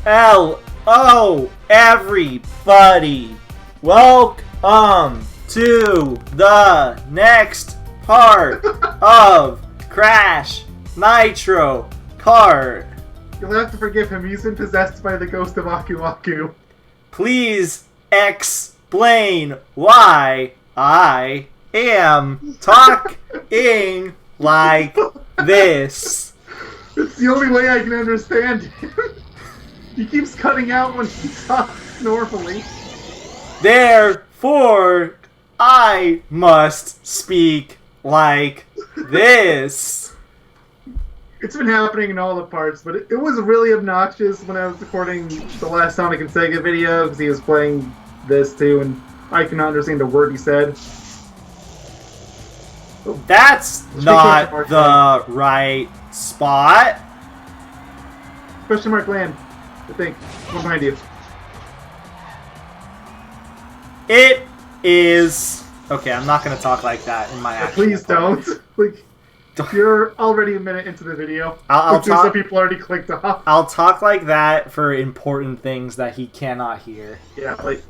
Hello, everybody. Welcome to the next part of Crash Nitro Kart. You'll have to forgive him. He's been possessed by the ghost of Aku Aku. Please explain why I am talking like this. It's the only way I can understand him. He keeps cutting out when he talks normally. Therefore, I must speak like this. It's been happening in all the parts, but it was really obnoxious when I was recording the last Sonic and Sega video, because he was playing this too, and I cannot understand a word he said. That's not the right spot. Question mark land. I think. One behind you. It is... Okay, I'm not going to talk like that in my actual Please don't. Like, you're already a minute into the video. I'll talk... Some people already clicked off. I'll talk like that for important things that he cannot hear. Yeah, like,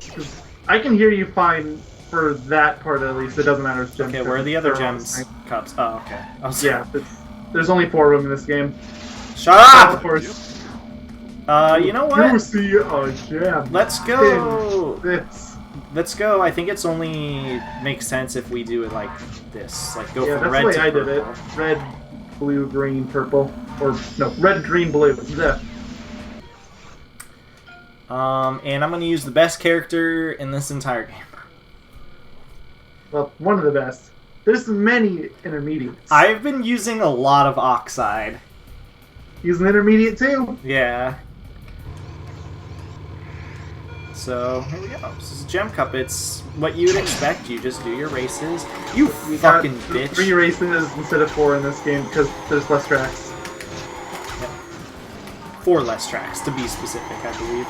I can hear you fine for that part at least. It doesn't matter if gems. Okay, where are the other gems cups? Oh, okay. Yeah, there's only 4 of them in this game. Shut up! Of course. You know what? You see a gem. Let's go. This. Let's go. I think it's only makes sense if we do it like this. Like go from red to purple. Yeah, that's the way I did it. Red, blue, green, purple. Or, no, red, green, blue. Yeah. And I'm going to use the best character in this entire game. Well, one of the best. There's many intermediates. I've been using a lot of Oxide. Using intermediate too? Yeah. So, here we go. This is a gem cup. It's what you would expect. You just do your races. You fucking bitch. 3 races instead of 4 in this game because there's less tracks. Yep. 4 less tracks, to be specific, I believe.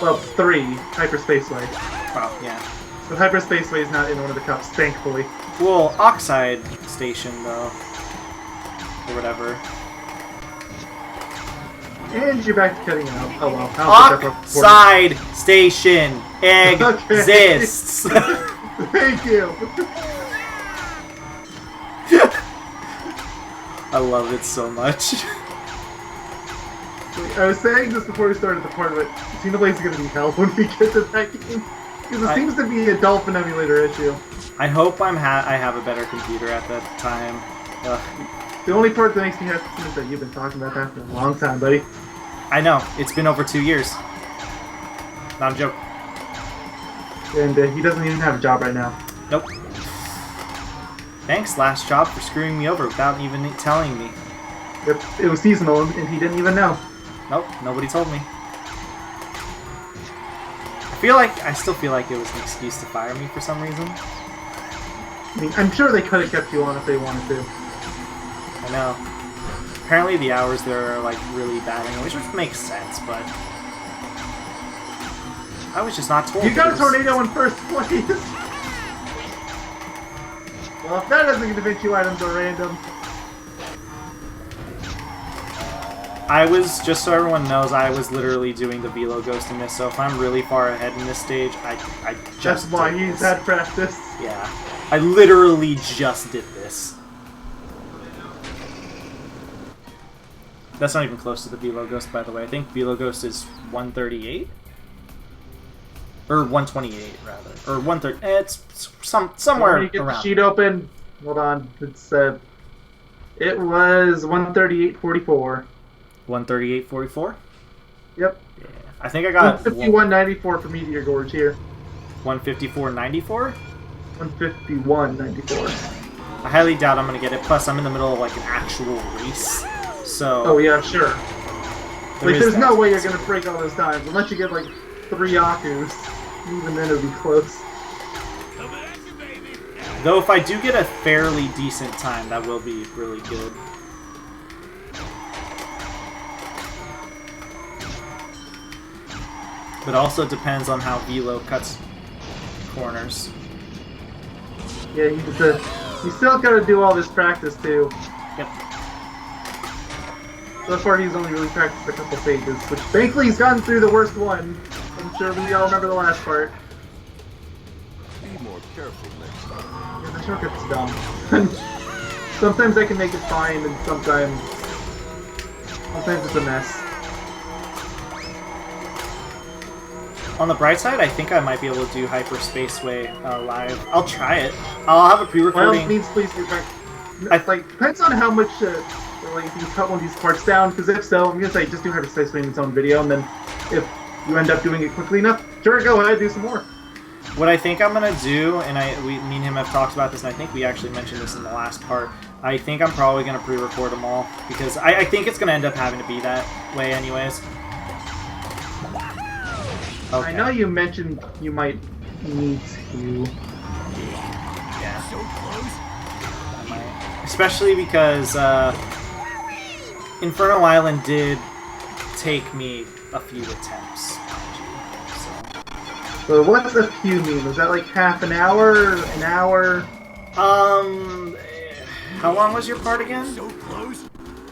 Well, 3. Hyperspace Way. Oh, yeah. But Hyperspace Way is not in one of the cups, thankfully. Well, Oxide Station, though. Or whatever. And you're back to cutting out. Oh well. Oxide Station exists. Thank you. I love it so much. I was saying this before we started the part of it. Xenoblade is going to be hell when we get to that game. Because it seems to be a Dolphin emulator issue. I hope I have a better computer at that time. Ugh. The only part that makes me hesitant is that you've been talking about that for a long time, buddy. I know. It's been over 2 years. Not a joke. And he doesn't even have a job right now. Nope. Thanks, last job, for screwing me over without even telling me. Yep, it was seasonal, and he didn't even know. Nope, nobody told me. I still feel like it was an excuse to fire me for some reason. I mean, I'm sure they could have kept you on if they wanted to. I know. Apparently the hours there are like really bad anyway, which makes sense, but I was just not told. You got a tornado in first place! Well, if that doesn't convince you items are random. I was, just so everyone knows, I was literally doing the Velo Ghost in this, so if I'm really far ahead in this stage, I just That's why he's had practice. Yeah. I literally just did this. That's not even close to the Velo Ghost, by the way. I think Velo Ghost is 138? Or 128, rather. Or 130. It's somewhere when you get around. The sheet open. Hold on. It's it was 138.44. 138.44? Yep. Yeah. I think I got 151.94 for Meteor Gorge here. 154.94? 151.94. I highly doubt I'm gonna get it. Plus, I'm in the middle of like an actual race. So. Oh yeah, sure. Like, there's no way you're gonna break all those times unless you get like 3 Akus. Even then, it'll be close. Though, if I do get a fairly decent time, that will be really good. But also depends on how Velo cuts corners. Yeah, you still gotta do all this practice too. Yep. So far, he's only really practiced a couple stages, which thankfully he's gotten through the worst one. I'm sure we all remember the last part. Be more careful next time. Yeah, the shortcut's dumb. Sometimes I can make it fine, and sometimes it's a mess. On the bright side, I think I might be able to do Hyper Spaceway live. I'll try it. I'll have a pre-recording. By all means, please do. Like, depends on how much, like, if you cut one of these parts down, because if so, I'm gonna say just do Hyper Spaceway in its own video, and then if you end up doing it quickly enough, sure, go ahead, do some more. What I think I'm gonna do, and me and him have talked about this, and I think we actually mentioned this in the last part, I think I'm probably gonna pre-record them all, because I think it's gonna end up having to be that way anyways. Okay. I know you mentioned you might need to. Yeah. I might. Especially because Inferno Island did take me a few attempts. So what's a few mean? Was that like half an hour? An hour? How long was your part again? It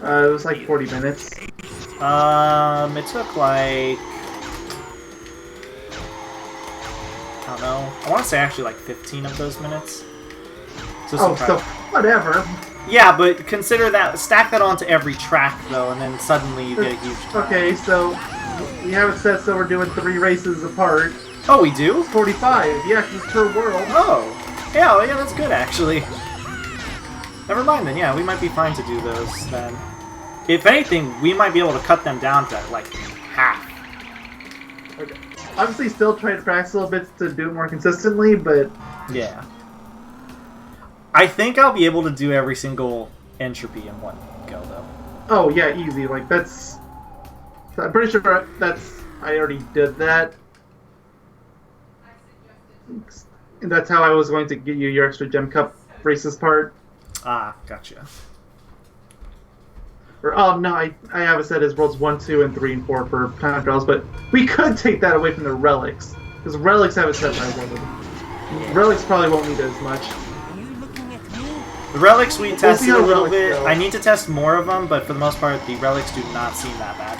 was like 40 minutes. It took like... I don't know. I want to say actually like 15 of those minutes. So whatever. Yeah, but consider that, stack that onto every track though, and then suddenly you get a huge time. Okay, so we have it set so we're doing 3 races apart. Oh, we do? 45, yeah, 'cause it's per world. Oh, yeah, well, yeah, that's good actually. Never mind then, yeah, we might be fine to do those then. If anything, we might be able to cut them down to like half. Okay. Obviously, still trying to practice a little bit to do it more consistently, but... Yeah. I think I'll be able to do every single entropy in one go, though. Oh, yeah, easy. Like, that's... I'm pretty sure that's... I already did that. And that's how I was going to get you your extra Gem Cup races part. Ah, gotcha. Or, oh, no, I have it set as Worlds 1, 2, and 3, and 4 for time trials, but we could take that away from the Relics. Because Relics have it set by World. Relics probably won't need it as much. The Relics we tested a little bit. Go. I need to test more of them, but for the most part, the Relics do not seem that bad.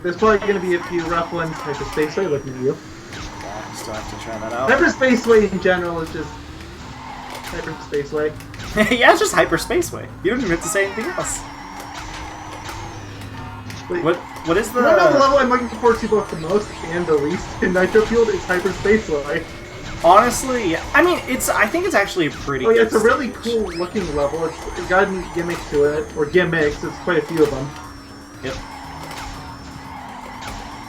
There's probably going to be a few rough ones. Hyper Spaceway, looking at you. Yeah, still have to try that out. Hyper Spaceway in general is just Hyper Spaceway. Yeah, it's just Hyper Spaceway. You don't even have to say anything else. Wait, what is the... You know the level I'm looking forward to both the most and the least in Nitro Field is Hyper Spaceway. Honestly, I mean, I think it's actually a pretty good it's a really stage. cool looking level. It's got a neat gimmick to it, or gimmicks, there's quite a few of them. Yep.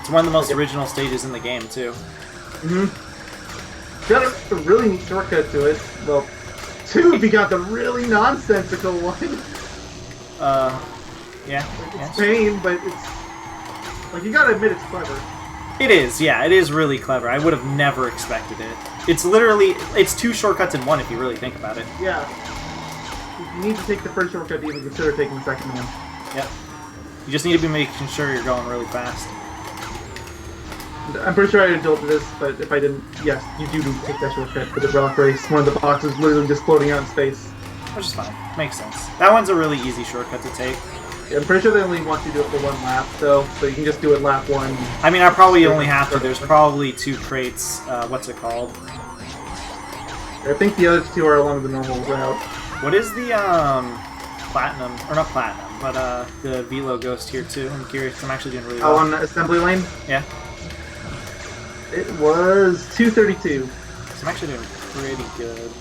It's one of the most original stages in the game, too. Mm-hmm. Got a really neat shortcut to it. Well, 2 if you got the really nonsensical one. Yeah. It's pain, but it's... Like, you gotta admit it's clever. It is, yeah, it is really clever. I would have never expected it. It's literally, it's 2 shortcuts in one if you really think about it. Yeah. You need to take the first shortcut to even consider taking the second one. Yep. You just need to be making sure you're going really fast. I'm pretty sure I adulted this, but if I didn't, yes, you do need to take that shortcut for the Relic Race. One of the boxes literally just floating out in space. Which is fine. Makes sense. That one's a really easy shortcut to take. Yeah, I'm pretty sure they only want you to do it for 1 lap, though, so you can just do it lap 1. I mean, I probably only have to. There's probably 2 crates. What's it called? I think the other 2 are along the normal route. What is the, platinum, or not platinum, but, the Velo Ghost here, too? I'm curious. I'm actually doing really well. Oh, on the assembly lane? Yeah. It was 232. So I'm actually doing pretty good.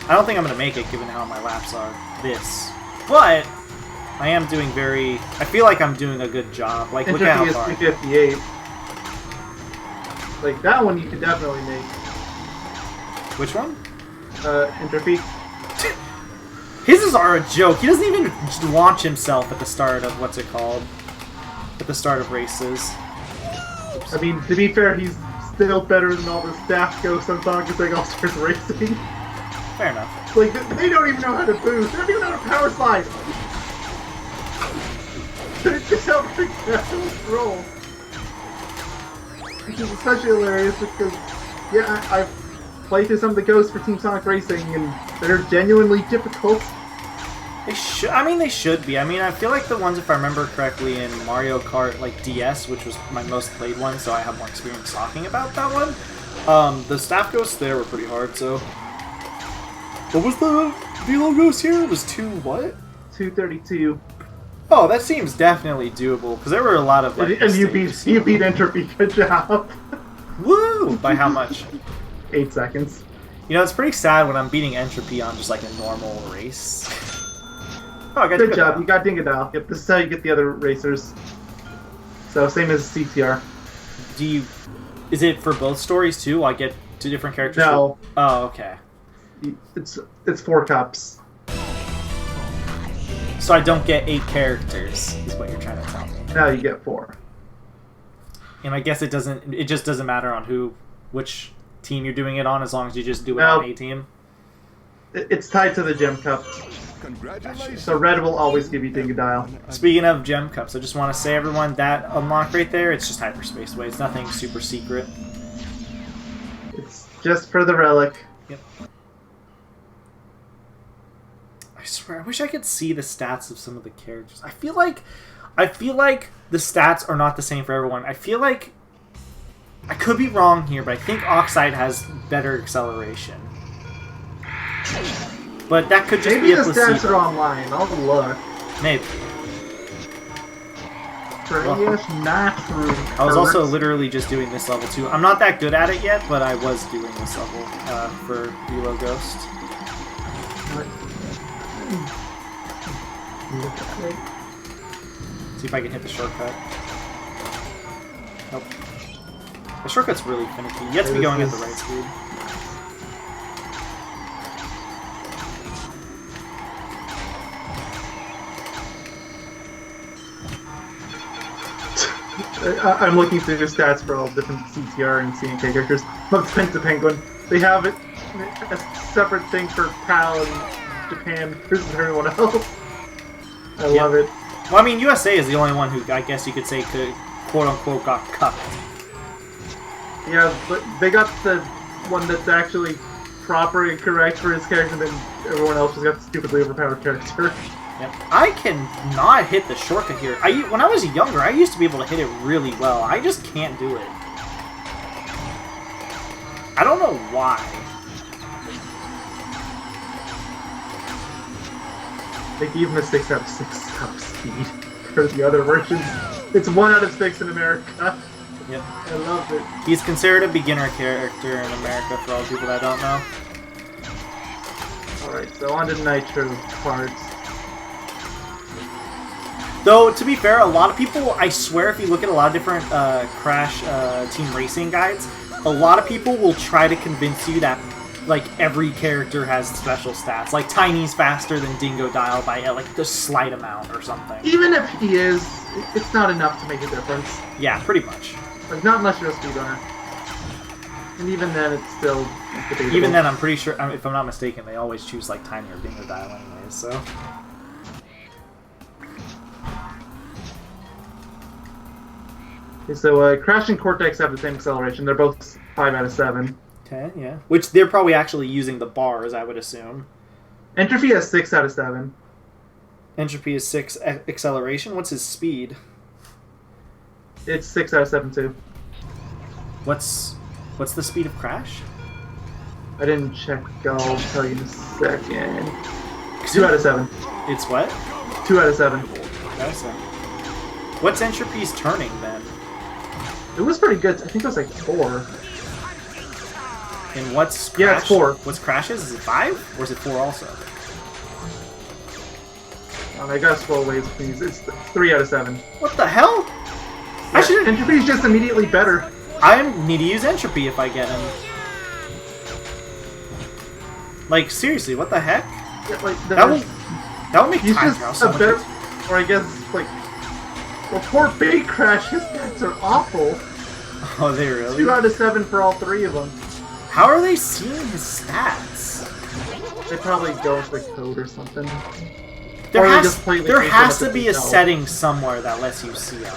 I don't think I'm going to make it, given how my laps are this. But... I am doing I feel like I'm doing a good job. Like, look at how far. Entropy is 258. Like, that one you could definitely make. Which one? Entropy. His are a joke. He doesn't even launch himself at the start of, what's it called? At the start of races. Oops. I mean, to be fair, he's still better than all the staff ghosts on Sonic and All-Stars Racing. Fair enough. Like, they don't even know how to boost. They don't even know how to power slide. They're just helping casual roll. Which is especially hilarious because, yeah, I've played through some of the ghosts for Team Sonic Racing and they're genuinely difficult. They should. I mean, they should be. I mean, I feel like the ones, if I remember correctly, in Mario Kart like DS, which was my most played one, so I have more experience talking about that one. The staff ghosts there were pretty hard. So, what was the Velo ghost here? It was 2 what? 232. Oh, that seems definitely doable because there were a lot of like. And you beat Entropy. Good job. Woo! By how much? 8 seconds. You know, it's pretty sad when I'm beating Entropy on just like a normal race. Oh, I got Good job. You got Dingodile. Yep, this is how you get the other racers. So same as CTR. Do you? Is it for both stories too? I get 2 different characters. No. Oh, okay. It's 4 cups. So I don't get 8 characters, is what you're trying to tell me. Now you get 4. And I guess it doesn't. It just doesn't matter on which team you're doing it on, as long as you just do it on a team. It's tied to the Gem Cup. Congratulations. So Red will always give you Dingodile. Speaking of Gem Cups, I just want to say, everyone, that unlock right there, it's just Hyperspace Way. It's nothing super secret. It's just for the relic. Yep. I swear, I wish I could see the stats of some of the characters. I feel like the stats are not the same for everyone. I feel like I could be wrong here, but I think Oxide has better acceleration. But that could just Maybe be a the placebo. stats are online. I'll look. Maybe. Trash, not true. I was also literally just doing this level too. I'm not that good at it yet, but I was doing this level for Velo Ghost. See if I can hit the shortcut. Nope. The shortcut's really finicky. You have to be going at the right speed. I'm looking through the stats for all different CTR and CNK characters. Let's pick the Penguin. They have it a separate thing for PAL and Japan versus everyone else. I love it. Well, I mean, USA is the only one who, I guess you could say, quote-unquote, got cucked. Yeah, but they got the one that's actually proper and correct for his character, and then everyone else just got the stupidly overpowered character. Yep. I cannot hit the shortcut here. When I was younger, I used to be able to hit it really well. I just can't do it. I don't know why. They gave him a 6 out of 6 top speed for the other versions. It's 1 out of 6 in America. Yep. I love it. He's considered a beginner character in America for all people that don't know. Alright, so on to Nitro Kart. Though, to be fair, a lot of people, I swear if you look at a lot of different Crash team racing guides, a lot of people will try to convince you that like every character has special stats. Like Tiny's faster than Dingodile by like a slight amount or something. Even if he is, it's not enough to make a difference. Yeah, pretty much. Like, not unless you're a speedrunner. And even then, it's still debatable. Even then, I'm pretty sure, if I'm not mistaken, they always choose like Tiny or Dingodile anyways, so... Okay, so Crash and Cortex have the same acceleration. They're both 5 out of 7. Okay, yeah. Which they're probably actually using the bars, I would assume. Entropy has 6 out of 7. Entropy is 6 acceleration. What's his speed? It's 6 out of 7 too. What's the speed of Crash? I didn't check. I'll tell you in a second. 2 out of 7. It's what? 2 out of 7. Okay, so. What's Entropy's turning then? It was pretty good. I think it was like 4. And what's Crash? Yeah, it's 4. What's Crash's? Is it 5? Or is it 4 also? I gotta scroll ways with these. It's 3 out of 7. What the hell? Yeah, Entropy's just immediately better. I need to use Entropy if I get him. Like, seriously, what the heck? Yeah, like, That would make he's time just trial so a much better, easier. or I guess like, well, poor Big Crash. His stats are awful. Oh, they really? 2 out of 7 for all 3 of them. How are they seeing his stats? They probably go into the code or something. There Or they has, just play the there game has from to the be a detail. setting somewhere that lets you see them.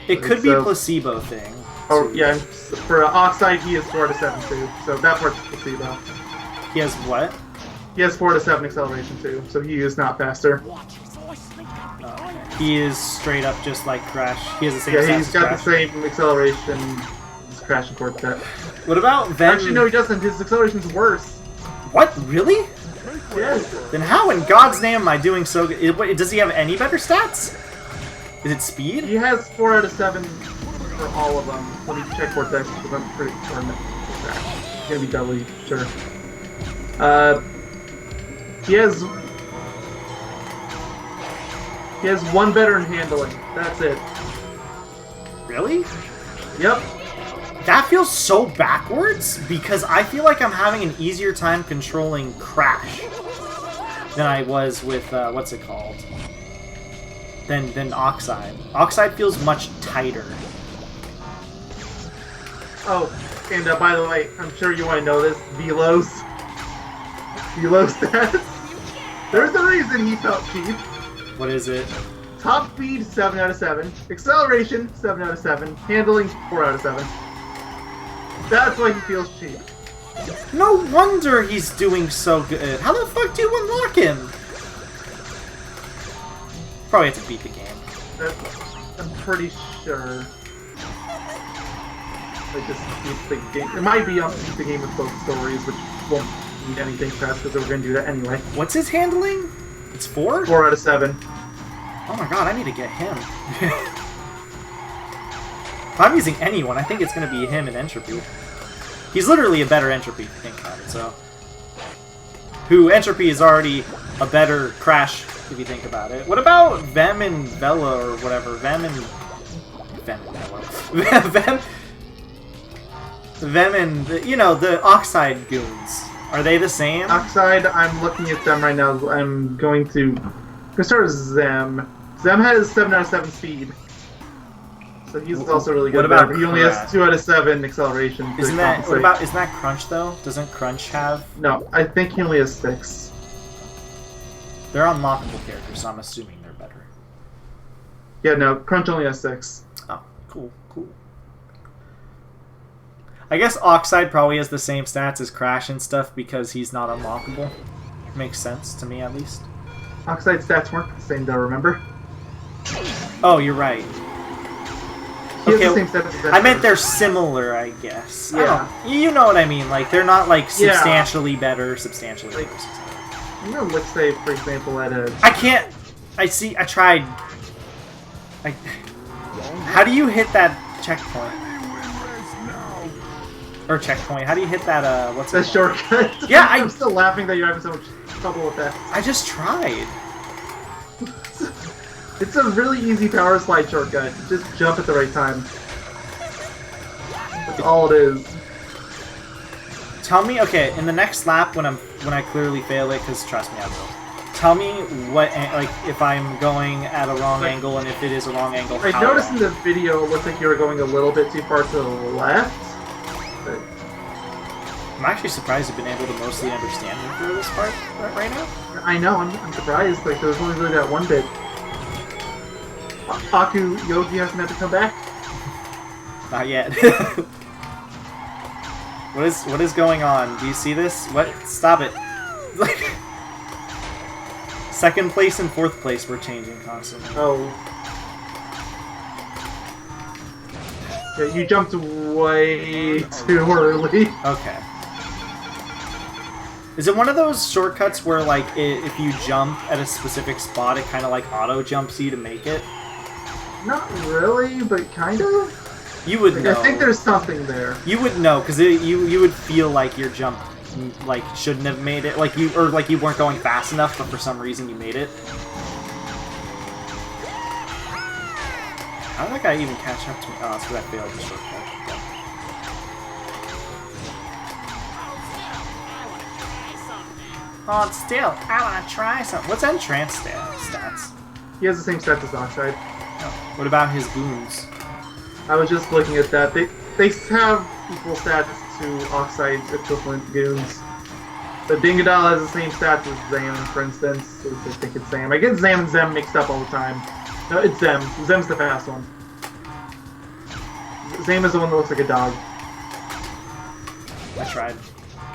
It could be a placebo thing. Oh, too. yeah, for Oxide, he is 4 out of 7 too. So that part's placebo. He has what? He has 4 out of 7 acceleration too, so he is not faster. He is straight up just like Crash. He has the same. Yeah, he's stats as got Crash. the same acceleration as Crash and Cortex. What about then? Actually, no, he doesn't. His acceleration's worse. What? Really? Yes. Then how in God's name am I doing so good? Does he have any better stats? Is it speed? He has 4 out of 7 for all of them. Let me check Cortex because I'm pretty sure it's gonna be doubly sure. He has 1 better in handling. That's it. Really? Yep. That feels so backwards because I feel like I'm having an easier time controlling Crash than I was with what's it called? Than Oxide. Oxide feels much tighter. Oh, and by the way, I'm sure you want to know this. Velo's stats. There's a reason he felt cheap. What is it? Top speed, 7 out of 7. Acceleration, 7 out of 7. Handling, 4 out of 7. That's why he feels cheap. No wonder he's doing so good. How the fuck do you unlock him? Probably have to beat the game. I'm pretty sure. Like, just beat the game. It might be up to the game with both stories, which won't mean anything fast because we're going to do that anyway. What's his handling? It's 4? 4 out of 7. Oh my god, I need to get him. If I'm using anyone, I think it's going to be him in Entropy. He's literally a better Entropy, if you think about it, so... Entropy is already a better Crash, if you think about it. What about Vem and Vela, or whatever? Vem and Vela. Vem and, the Oxide goons. Are they the same? Oxide, I'm looking at them right now. I'm going to start with Zem. Zem has 7 out of 7 speed. So he's also really good. What about he only has 2 out of 7 acceleration. Isn't that Crunch though? Doesn't Crunch have? No, I think he only has 6. They're unlockable characters, so I'm assuming they're better. Yeah, no, Crunch only has 6. Oh, cool. I guess Oxide probably has the same stats as Crash and stuff because he's not unlockable. Makes sense to me, at least. Oxide stats weren't the same though, remember? Oh, you're right. He has Okay, the same stats as I meant they're similar, I guess. Yeah. You know what I mean. Like, they're not, like, substantially better, substantially Like, worse. You know, let's say, for example, at a... I can't... I tried... How do you hit that checkpoint? Or checkpoint. How do you hit that, what's it That shortcut? Yeah, I'm still laughing that you're having so much trouble with that. I just tried. It's a really easy power slide shortcut. Just jump at the right time. That's all it is. Tell me, okay, in the next lap when I clearly fail it, because trust me, I will. Tell me what, like, if I'm going at a wrong angle, and if it is a wrong angle, I noticed in the video it looked like you were going a little bit too far to the left. But I'm actually surprised you've been able to mostly understand me through this part right now. I know, I'm surprised. Like, there was only really that one bit. Aku Yogi hasn't had to come back? Not yet. What is going on? Do you see this? What? Stop it. Like, second place and fourth place we're changing constantly. Oh. Yeah, you jumped way too early. Okay. Is it one of those shortcuts where, like, if you jump at a specific spot, it kind of, like, auto-jumps you to make it? Not really, but kind of. You would know. I think there's something there. You would know, because you would feel like your jump, like, shouldn't have made it. Like, you weren't going fast enough, but for some reason you made it. How did that guy even catch up to me? Oh, it's because I failed the shortcut. Hold still. I want to try something. What's Entrance stats? He has the same stats as Oxide. Oh. What about his goons? I was just looking at that. They have equal stats to Oxide's equivalent goons. The Dingadal has the same stats as Zam, for instance. At least I think it's Zam. I get Zam and Zem mixed up all the time. No, it's Zem. Zem's the fast one. Zam is the one that looks like a dog. I tried.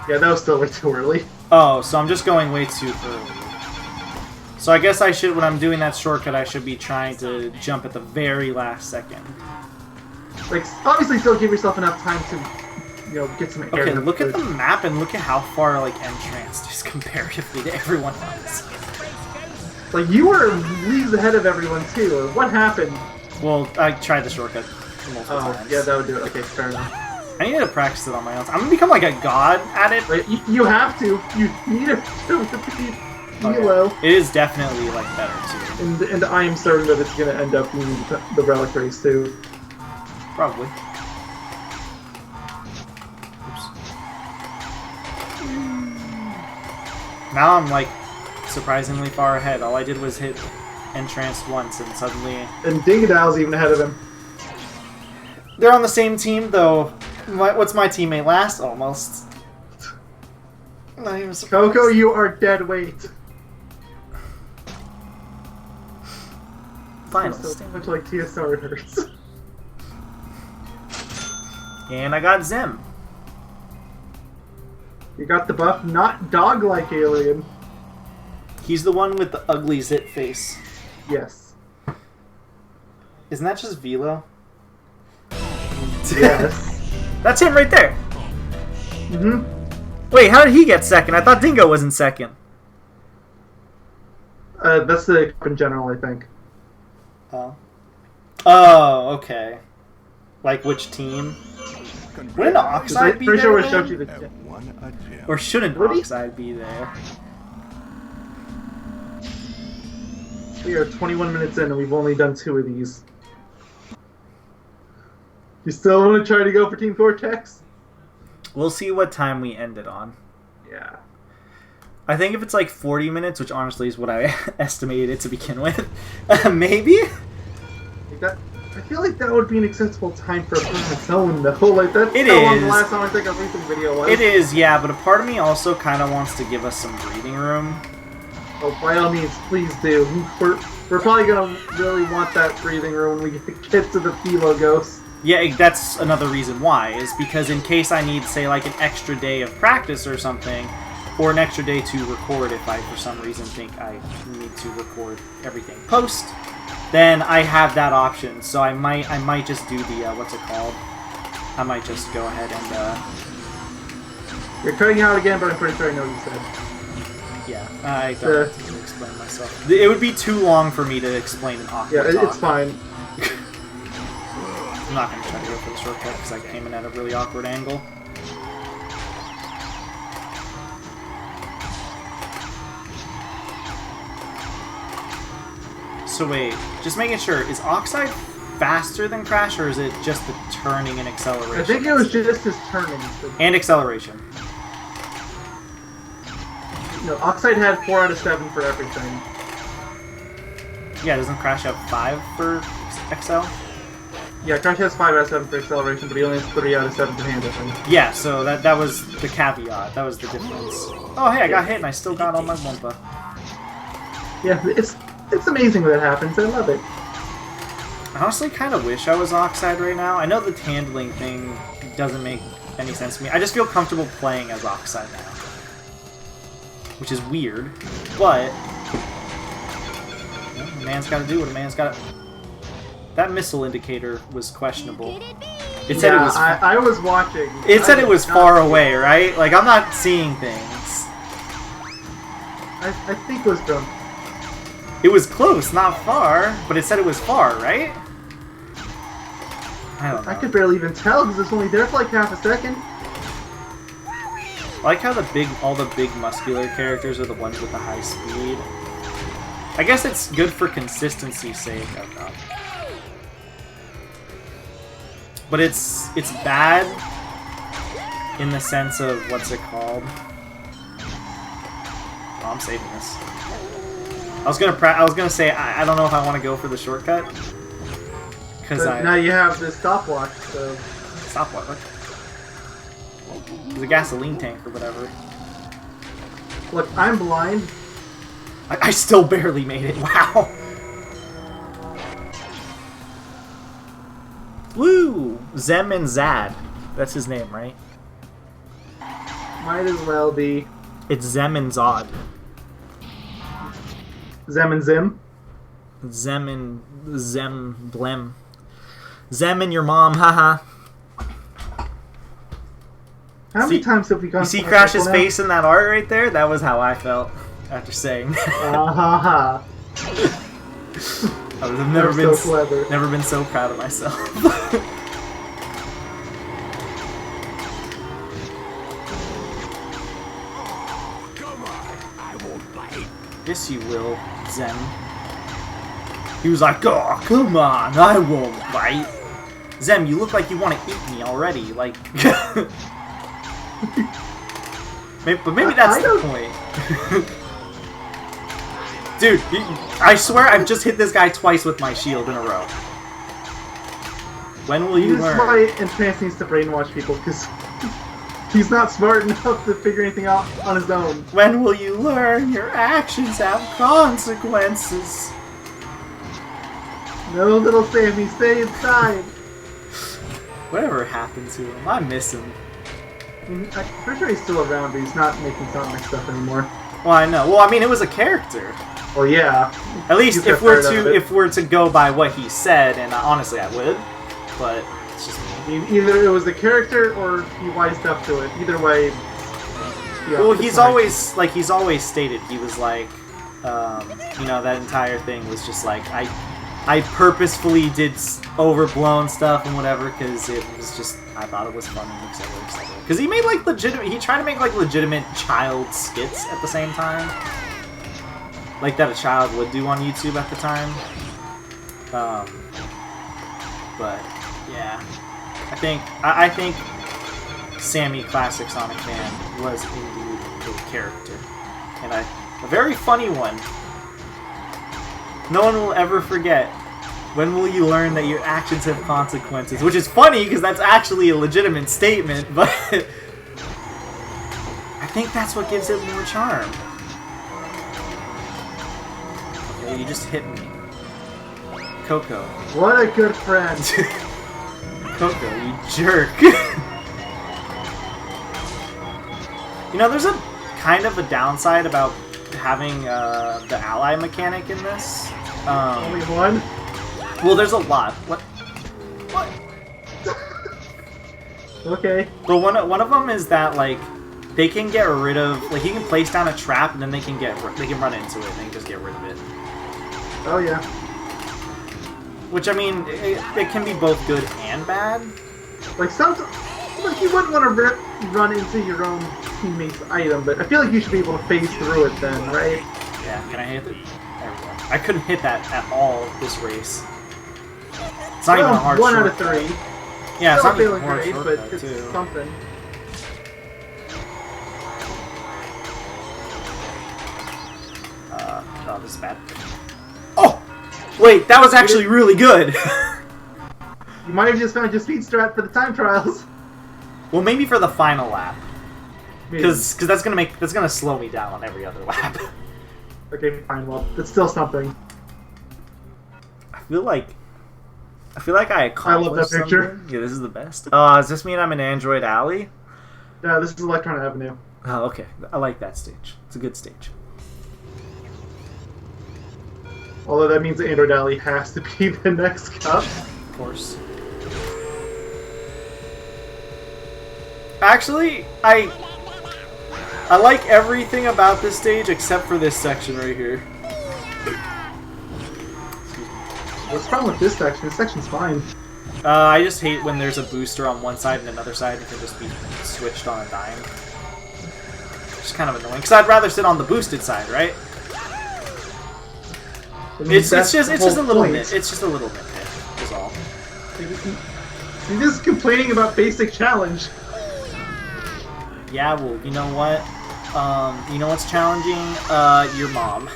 Yeah, that was still way too early. Oh, so I'm just going way too early. So I guess I should, when I'm doing that shortcut, I should be trying to jump at the very last second. Like, obviously still give yourself enough time to, you know, get some air. Okay, look at the map and look at how far, like, entranced is comparatively to everyone else. Like, you were leagues ahead of everyone, too, or what happened? Well, I tried the shortcut multiple times. Yeah, that would do it. Okay, fair enough. I need to practice it on my own. I'm gonna become, like, a god at it. Like, you have to. You need to repeat. Okay. It is definitely, like, better, too. And I am certain that it's going to end up being the relic race, too. Probably. Oops. Now I'm, like, surprisingly far ahead. All I did was hit entranced once, and suddenly... And Dingadow's even ahead of him. They're on the same team, though. What's my teammate? Last? Almost. Not even surprised. Coco, you are dead weight. Final So much like TSR hurts. And I got Zem. You got the buff, not dog-like alien. He's the one with the ugly zit face. Yes. Isn't that just Velo? Yes. That's him right there. Mm-hmm. Wait, how did he get second? I thought Dingo was in second. That's the in general, I think. Oh. Oh, okay. Like which team? Wouldn't Oxide be Pretty there? sure we then? showed you the. Or shouldn't Would he? Oxide be there? We are 21 minutes in and we've only done 2 of these. You still want to try to go for Team Cortex? We'll see what time we end it on. Yeah. I think if it's like 40 minutes, which honestly is what I estimated it to begin with, maybe? Like that, I feel like that would be an acceptable time for a person's own, though. Like, that's It how long is. the last time I think a recent video was. It is, yeah, but a part of me also kind of wants to give us some breathing room. Oh, by all means, please do. We're probably going to really want that breathing room when we get to the Philo Ghost. Yeah, that's another reason why, is because in case I need, say, like an extra day of practice or something, or an extra day to record if I, for some reason, think I need to record everything post, then I have that option. So I might just do the, what's it called? I might just go ahead and, You're cutting out again, but I'm pretty sure I know what you said. yeah, I don't have to explain myself. It would be too long for me to explain an awkward Yeah, it's fine. I'm not going to try to go for the shortcut because I came in at a really awkward angle. So wait, just making sure, is Oxide faster than Crash, or is it just the turning and acceleration? I think it was just his turning. And acceleration. No, Oxide had 4 out of 7 for everything. Yeah, doesn't Crash have 5 for XL? Yeah, Crash has 5 out of 7 for acceleration, but he only has 3 out of 7 for handling. Yeah, so that was the caveat. That was the difference. Oh, hey, I got hit and I still got all my Wumpa. Yeah, it's amazing that happens. I love it. I honestly kind of wish I was Oxide right now. I know the handling thing doesn't make any sense to me. I just feel comfortable playing as Oxide now. Which is weird, but... well, a man's gotta do what a man's gotta... That missile indicator was questionable. It said it was... I was watching. It said it was far away, right? Like, I'm not seeing things. I think it was done. It was close, not far, but it said it was far, right? I don't know. I could barely even tell because it's only there for like half a second. I like how all the big muscular characters are the ones with the high speed. I guess it's good for consistency's sake. Oh god. But it's bad in the sense of what's it called? Oh, I'm saving this. I was gonna say I don't know if I want to go for the shortcut because now you have this stopwatch. So stopwatch. What? There's a gasoline tank or whatever. look, I'm blind. I still barely made it. Wow. Woo! Zem and Zad. That's his name, right? Might as well be. It's Zem and Zod. Zem and Zim. Zem Blem. Zem and your mom, haha. How many times have we gone? You see Crash's face in that art right there? That was how I felt after saying that. I've never been so proud of myself. Come on, I won't bite. Yes, you will, Zen. He was like, "Oh, come on, I won't bite." Zem, you look like you want to eat me already. Like, but maybe that's the point. Dude, I swear I've just hit this guy twice with my shield in a row. When will you learn? This is why Entrance needs to brainwash people, because he's not smart enough to figure anything out on his own. When will you learn your actions have consequences? No, little Sammy, stay inside. Whatever happened to him? I miss him. I'm pretty sure he's still around, but he's not making Sonic stuff anymore. Well, I know. Well, I mean, it was a character. Well, yeah. At least if we're to go by what he said, and honestly, I would. But it's just either it was a character or he wised up to it. Either way. Yeah, well, he's always stated he was like, you know, that entire thing was just like I purposefully did overblown stuff and whatever because it was just I thought it was funny, etc. Because he made like he tried to make like legitimate child skits at the same time. Like that a child would do on YouTube at the time. But yeah, I think Sammy Classic Sonic Fan was indeed a character, and a very funny one. No one will ever forget. When will you learn that your actions have consequences? Which is funny because that's actually a legitimate statement, but I think that's what gives it more charm. You just hit me. Coco. What a good friend. Coco, you jerk. You know, there's a kind of a downside about having the ally mechanic in this. Only one? Well, there's a lot. What? Okay. But one of them is that, like, they can get rid of... Like, you can place down a trap, and then they can run into it, and they can just get rid of it. Oh, yeah. Which, I mean, it can be both good and bad. Like, you wouldn't want to run into your own teammate's item, but I feel like you should be able to phase through it then, right? Yeah, can I hit it? There we go. I couldn't hit that at all this race. It's not even a hard 1 out shortcut. of 3. Yeah, it's still not even a feeling hard great, shortcut, but it's too. something. Oh, this is bad. Oh! Wait, that was actually really good! You might have just found your speed strat for the time trials. Well, maybe for the final lap. Maybe. Because that's gonna slow me down on every other lap. Okay, fine, well, it's still something. I feel like I accomplished I love that picture. something. Yeah, this is the best. Does this mean I'm in Android Alley? Yeah, this is Electron Avenue. Oh, okay. I like that stage. It's a good stage. Although that means Android Alley has to be the next cup. Of course. Actually, I like everything about this stage except for this section right here. What's the problem with this section? This section's fine. I just hate when there's a booster on one side and another side and it can just be switched on a dime. It's kind of annoying, because I'd rather sit on the boosted side, right? It's just a little nit. It's just a little nitpick, is all. You're just complaining about basic challenge. Yeah, well, you know what? You know what's challenging? Your mom.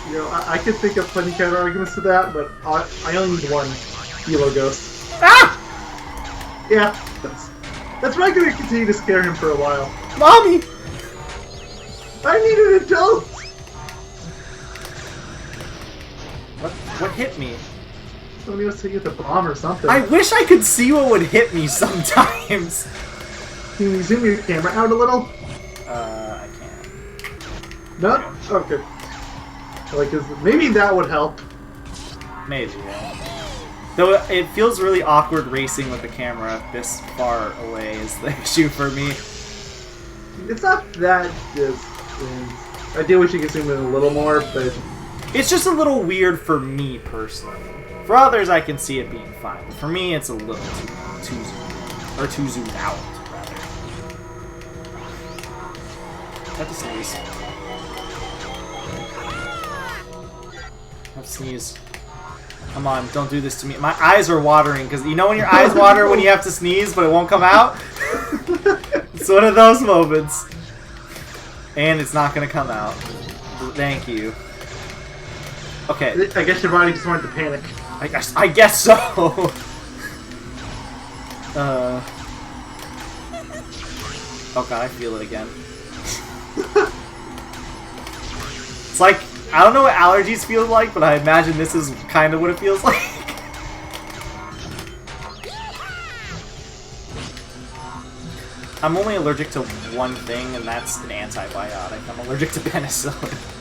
You know, I could think of plenty counter arguments to that, but I only need one. Hilo Ghost. Ah! Yeah, that's why I'm going to continue to scare him for a while. Mommy! I need an adult! What hit me? Somebody else hit you with a bomb or something. I wish I could see what would hit me sometimes. Can you zoom your camera out a little? I can't. No? Okay. Like, maybe that would help. Maybe, yeah. Though it feels really awkward racing with the camera this far away is the issue for me. It's not that distant. I do wish you could zoom in a little more, but... It's just a little weird for me, personally. For others, I can see it being fine. But for me, it's a little too zoomed in. Or too zoomed out, rather. Have to sneeze. Have to sneeze. Come on, don't do this to me. My eyes are watering, because you know when your eyes water when you have to sneeze, but it won't come out? It's one of those moments. And it's not going to come out. Thank you. Okay. I guess your body just wanted to panic. I guess so. Oh god, I feel it again. It's like, I don't know what allergies feel like, but I imagine this is kind of what it feels like. I'm only allergic to one thing, and that's an antibiotic. I'm allergic to penicillin.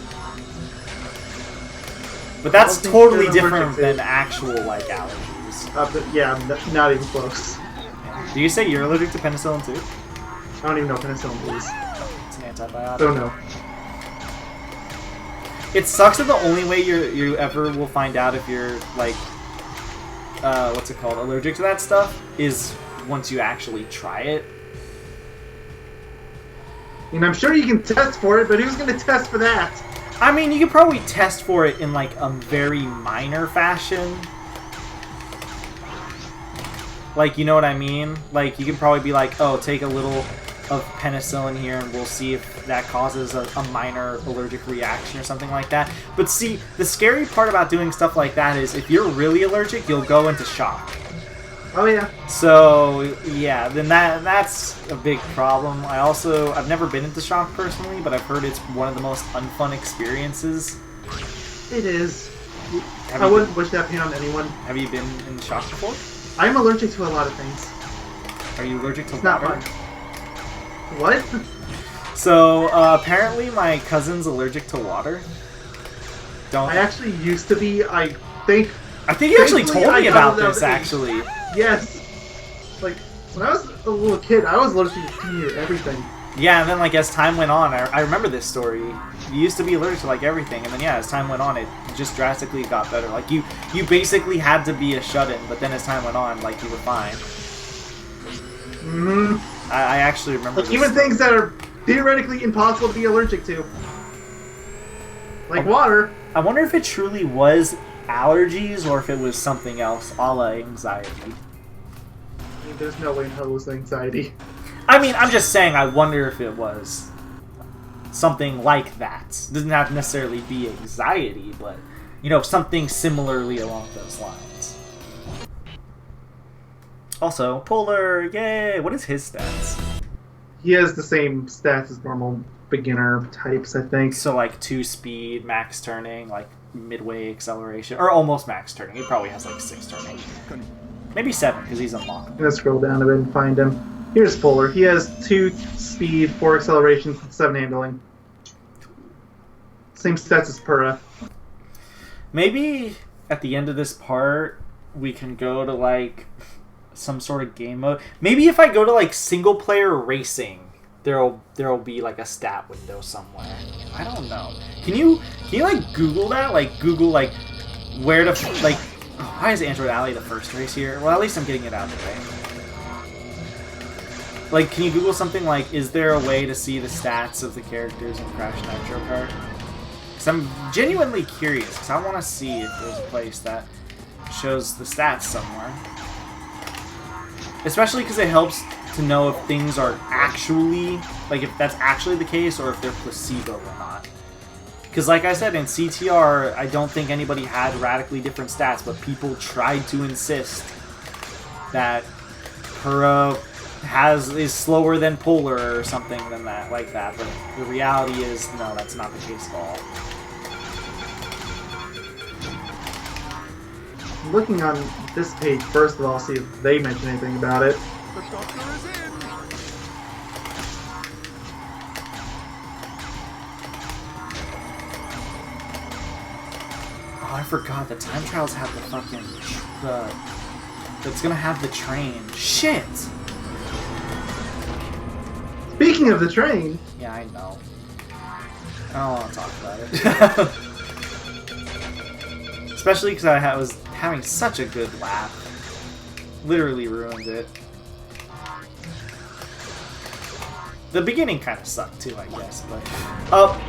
But that's totally different than actual, like, allergies. But yeah, not even close. Yeah. Do you say you're allergic to penicillin, too? I don't even know what penicillin is. It's an antibiotic. Don't know. It sucks that the only way you ever will find out if you're, like, what's it called, allergic to that stuff, is once you actually try it. And I'm sure you can test for it, but who's going to test for that? I mean, you could probably test for it in, like, a very minor fashion. Like, you know what I mean? Like, you can probably be like, oh, take a little of penicillin here and we'll see if that causes a minor allergic reaction or something like that. But see, the scary part about doing stuff like that is if you're really allergic, you'll go into shock. Oh, yeah. So, yeah, then that's a big problem. I've never been into shock personally, but I've heard it's one of the most unfun experiences. It is. I wouldn't wish that pain on anyone. Have you been in shock before? I'm allergic to a lot of things. Are you allergic to it's water? Not fun. What? So, apparently my cousin's allergic to water. I actually used to be, I think you actually told me about this, actually. Yes. Like, when I was a little kid, I was allergic to near everything. Yeah, and then, like, as time went on, I remember this story. You used to be allergic to, like, everything, and then, yeah, as time went on, it just drastically got better. Like, you basically had to be a shut-in, but then as time went on, like, you were fine. Mm-hmm. I actually remember like, even things that are theoretically impossible to be allergic to. Like water. I wonder if it truly was allergies, or if it was something else, a la anxiety. I mean, there's no way in hell it was anxiety. I mean, I'm just saying, I wonder if it was something like that. It doesn't have to necessarily be anxiety, but, you know, something similarly along those lines. Also, Polar, yay! What is his stats? He has the same stats as normal beginner types, I think. So, like, 2 speed, max turning, like, midway acceleration, or almost max turning. He probably has, like, 6 turning. Maybe 7, because he's unlocked. I'm gonna scroll down a bit and find him. Here's Polar. He has 2 speed, 4 accelerations, and 7 handling. Same stats as Pura. Maybe at the end of this part, we can go to, like, some sort of game mode. Maybe if I go to, like, single player racing, there'll be, like, a stat window somewhere. I don't know. Can you like Google that? Like Google, like, where to, like, why is Android Alley the first race here? Well, at least I'm getting it out of the way. Like, can you Google something like, is there a way to see the stats of the characters in Crash Nitro Kart? Because I'm genuinely curious, because I want to see if there's a place that shows the stats somewhere. Especially because it helps to know if things are actually, like, if that's actually the case or if they're placebo or not. Because like I said, in CTR, I don't think anybody had radically different stats, but people tried to insist that Pura is slower than Polar or something than that, like that. But the reality is, no, that's not the case at all. Looking on this page, first of all, see if they mention anything about it. The doctor is in. I forgot the time trials have the fucking it's gonna have the train. Shit. Speaking of the train. Yeah, I know. I don't want to talk about it. Especially because I was having such a good laugh. Literally ruined it. The beginning kind of sucked too, I guess, but... Oh!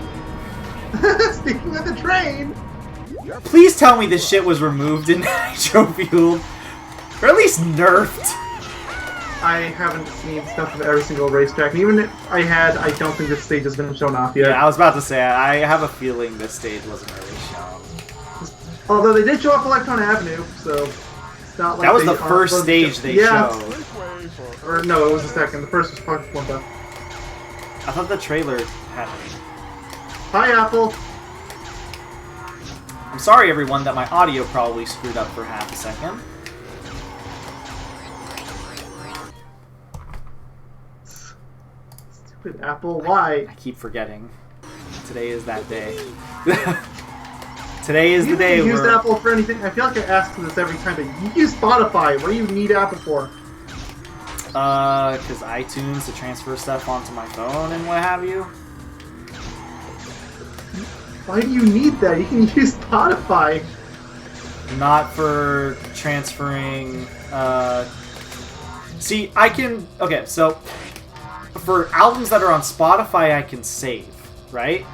Speaking of the train! Please tell me this shit was removed in Nitro Fueled. Or at least nerfed. I haven't seen stuff of every single racetrack, and even if I had, I don't think this stage has been shown off yet. Yeah, I was about to say, I have a feeling this stage wasn't really shown. Although they did show off Electron Avenue, so it's not like that was they the first stage they showed. Or no, it was the second. The first was Park Wumpa. I thought the trailer had... Hi, Apple! I'm sorry, everyone, that my audio probably screwed up for half a second. Stupid Apple, why? I keep forgetting. Today is that day. Today is the day you where... used Apple for anything? I feel like I ask this every time, but you use Spotify. What do you need Apple for? Because iTunes to transfer stuff onto my phone and what have you. Why do you need that? You can use Spotify. Not for transferring, See, I can... Okay, so... For albums that are on Spotify, I can save, right?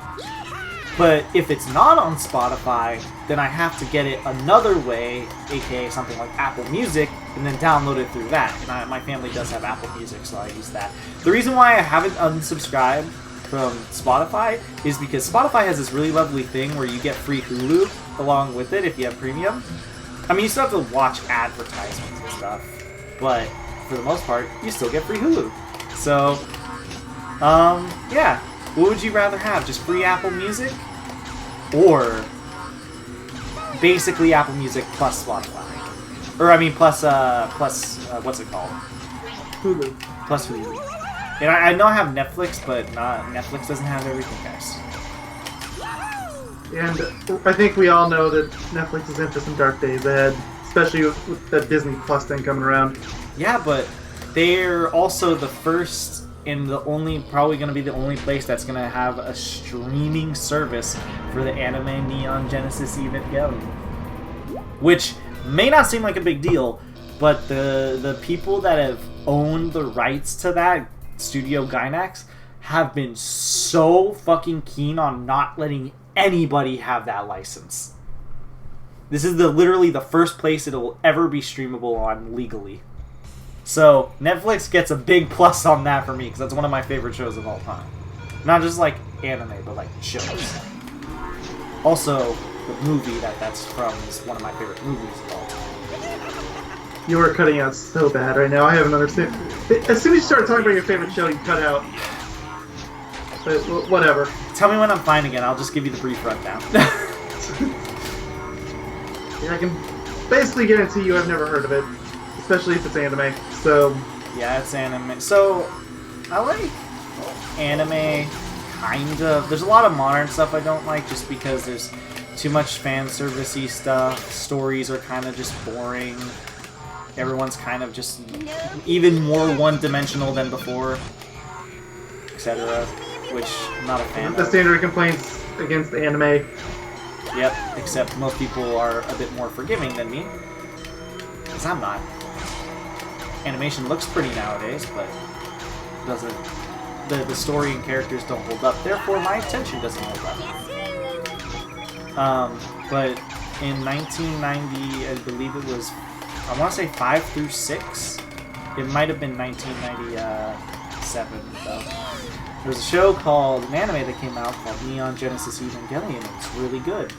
But if it's not on Spotify, then I have to get it another way, aka something like Apple Music, and then download it through that. And my family does have Apple Music, so I use that. The reason why I haven't unsubscribed from Spotify is because Spotify has this really lovely thing where you get free Hulu along with it if you have premium. I mean, you still have to watch advertisements and stuff, but for the most part, you still get free Hulu. So, yeah. What would you rather have? Just free Apple Music? Or basically Apple Music plus Spotify? Or, I mean, plus what's it called? Hulu. Plus Hulu. And I know I have Netflix, but Netflix doesn't have everything, guys. And I think we all know that Netflix is in for some dark days ahead, especially with the Disney Plus thing coming around. Yeah, but they're also the first and probably going to be the only place that's going to have a streaming service for the anime Neon Genesis Evangelion. Which may not seem like a big deal, but the people that have owned the rights to that, Studio Gainax, have been so fucking keen on not letting anybody have that license. This is literally the first place it will ever be streamable on legally. So, Netflix gets a big plus on that for me, because that's one of my favorite shows of all time. Not just, like, anime, but, like, shows. Also, the movie that's from is one of my favorite movies of all time. You are cutting out so bad right now. I haven't understood. As soon as you start talking about your favorite show, you cut out. But whatever. Tell me when I'm fine again. I'll just give you the brief rundown. Yeah, I can basically guarantee you I've never heard of it. Especially if it's anime, so... Yeah, it's anime. So, I like anime, kind of. There's a lot of modern stuff I don't like, just because there's too much fan service-y stuff. Stories are kind of just boring. Everyone's kind of just even more one-dimensional than before, etc. Which I'm not a fan The of. standard complaints against anime. Yep, except most people are a bit more forgiving than me. Because I'm not. Animation looks pretty nowadays, but doesn't. The story and characters don't hold up. Therefore, my attention doesn't hold up. But in 1990, I believe it was, I want to say 5 through 6. It might have been 1997 though. There was a show called an anime that came out called Neon Genesis Evangelion. It's really good.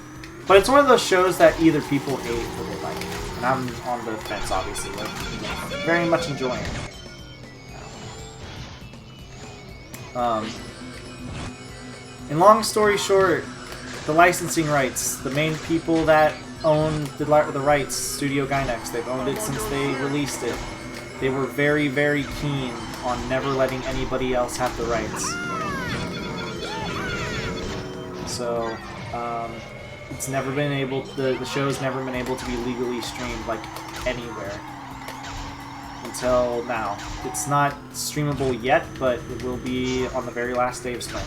But it's one of those shows that either people hate or they like. And I'm on the fence, obviously. Like, very much enjoying it. And long story short, the licensing rights, the main people that own the rights, Studio Gainax, they've owned it since they released it. They were very, very keen on never letting anybody else have the rights. So, it's never been able. The show's never been able to be legally streamed like anywhere until now. It's not streamable yet, but it will be on the very last day of spring.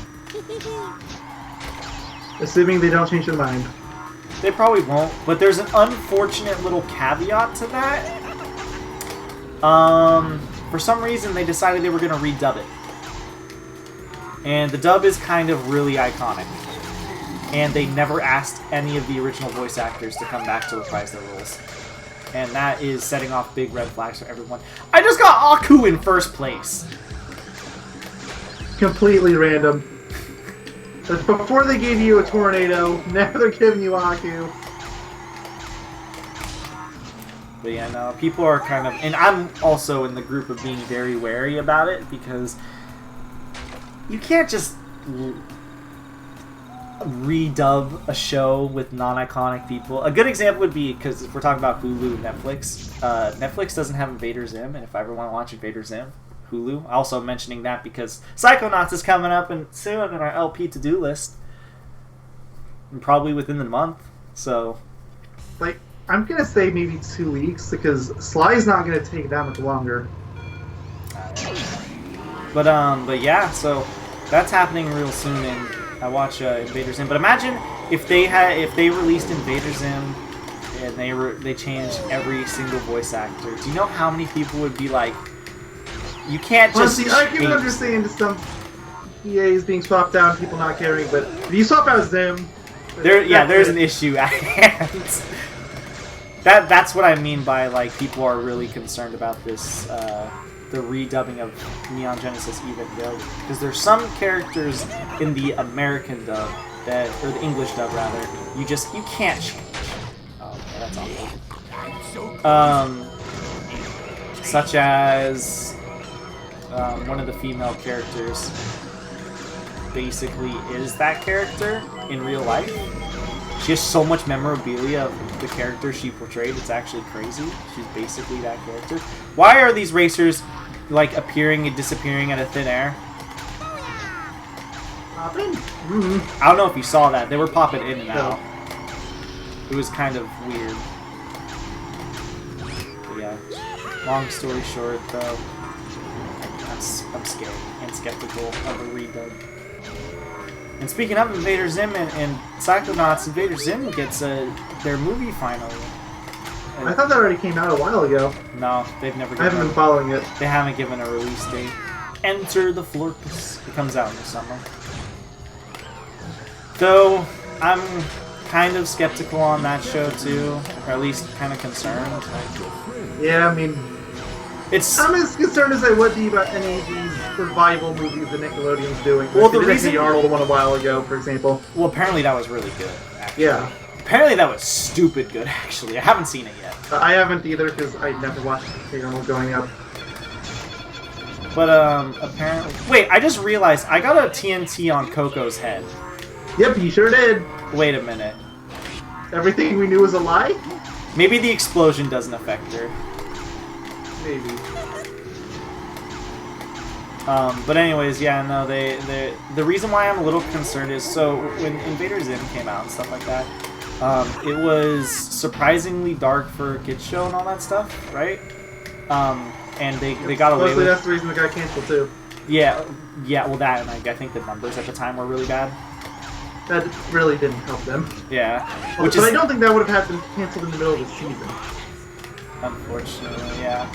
Assuming they don't change their mind. They probably won't, but there's an unfortunate little caveat to that. For some reason, they decided they were going to redub it. And the dub is kind of really iconic. And they never asked any of the original voice actors to come back to reprise their roles. And that is setting off big red flags for everyone. I just got Aku in first place! Completely random. But before they gave you a tornado, now they're giving you Aku. But yeah, no, people are kind of... And I'm also in the group of being very wary about it, because you can't just redub a show with non-iconic people. A good example would be, because if we're talking about Hulu and Netflix, Netflix doesn't have Invader Zim, and if I ever want to watch Invader Zim, Hulu. Also mentioning that because Psychonauts is coming up and soon on our LP to-do list. And probably within the month, so... Like, I'm gonna say maybe 2 weeks, because Sly's not gonna take that much longer. But yeah, so that's happening real soon, and I watch Invader Zim. But imagine if they released Invader Zim and they changed every single voice actor. Do you know how many people would be like, you can't just... Honestly, I can understand some EAs being swapped out and people not caring, but if you swap out Zim... there's an issue at hand. That's what I mean by, like, people are really concerned about this, the redubbing of Neon Genesis Evangelion. Because there's some characters in the American dub, or the English dub, rather, you can't change. Oh, okay, that's awful. Such as one of the female characters basically is that character in real life. She has so much memorabilia of the character she portrayed, it's actually crazy. She's basically that character. Why are these racers, like, appearing and disappearing out of thin air? Popping? I don't know if you saw that. They were popping in and out. It was kind of weird. But yeah. Long story short, though, I'm scared and skeptical of a redub. And speaking of Invader Zim and Psychonauts, Invader Zim gets their movie finally. I thought that already came out a while ago. No, they've never. I haven't been following it. They haven't given a release date. Enter the Florpus. It comes out in the summer. Though I'm kind of skeptical on that show too, or at least kind of concerned. Yeah, I mean, I'm as concerned as I would be about any of these revival movies that Nickelodeon's doing. Well, the reason the Arnold one a while ago, for example. Well, apparently that was really good. Actually. Yeah. Apparently that was stupid good. Actually, I haven't seen it yet. I haven't either because I never watched the Arnold growing up. But apparently, wait! I just realized I got a TNT on Coco's head. Yep, you sure did. Wait a minute. Everything we knew was a lie? Maybe the explosion doesn't affect her. Maybe. But anyways, yeah, no, the reason why I'm a little concerned is, so when Invader Zim came out and stuff like that, it was surprisingly dark for a kids show and all that stuff, right? And they got away with... Mostly that's the reason it got canceled too. Yeah, well that, and I think the numbers at the time were really bad. That really didn't help them. Yeah. But I don't think that would have had been canceled in the middle of the season. Unfortunately, yeah.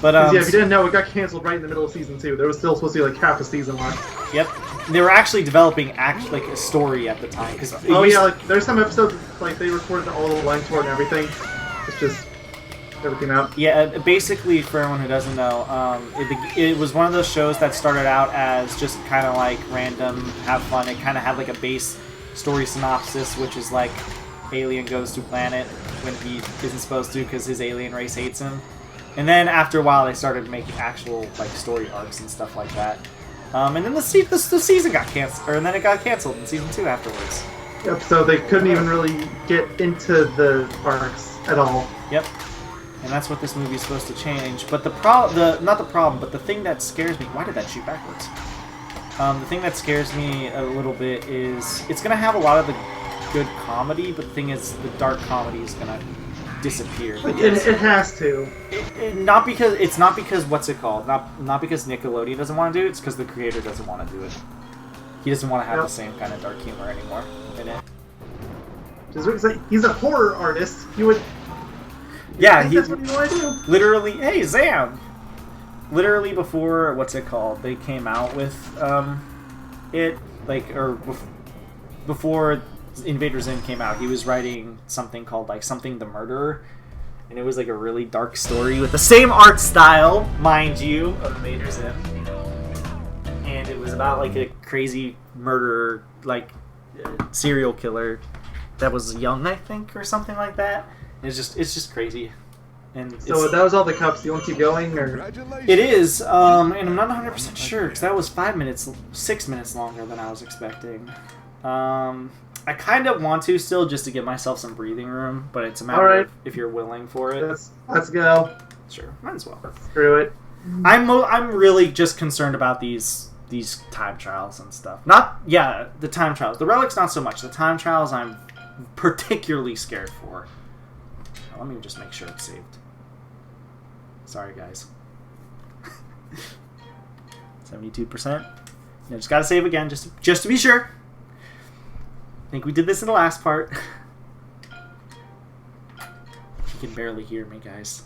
But yeah, if you didn't know, it got canceled right in the middle of season 2. There was still supposed to be like half a season left. Yep. They were actually developing like a story at the time. Yeah, like there's some episodes like they recorded all the lines for it and everything. It's just never came out. Yeah, basically for everyone who doesn't know, it was one of those shows that started out as just kind of like random, have fun. It kind of had like a base story synopsis, which is like alien goes to planet when he isn't supposed to because his alien race hates him. And then after a while, they started making actual like story arcs and stuff like that. And then the season got canceled, and then it got canceled in season 2 afterwards. Yep. So they couldn't even really get into the arcs at all. Yep. And that's what this movie is supposed to change. But the thing that scares me. Why did that shoot backwards? The thing that scares me a little bit is it's gonna have a lot of the good comedy, but the thing is, the dark comedy is gonna disappear. It has to. Not because what's it called? Not because Nickelodeon doesn't want to do it. It's because the creator doesn't want to do it. He doesn't want to have the same kind of dark humor anymore in it. He's a horror artist. He would. Yeah, that's what you want to do. Literally, hey Zam. Literally before what's it called? They came out with it before Invader Zim came out. He was writing something called like something the Murderer, and it was like a really dark story with the same art style, mind you, of Invader Zim. And it was about like a crazy murderer, like serial killer that was young, I think, or something like that. It's just crazy. And so that was all the cups. Do you want to keep going, or it is? And I'm not 100% sure because that was 6 minutes longer than I was expecting. I kind of want to still just to give myself some breathing room, but it's a matter of if you're willing for it. Let's go. Sure, might as well. Screw it. I'm really just concerned about these time trials and stuff. The time trials. The relics not so much. The time trials I'm particularly scared for. Let me just make sure it's saved. Sorry, guys. 72%. Yeah, just gotta save again, just to be sure. I think we did this in the last part. You can barely hear me, guys.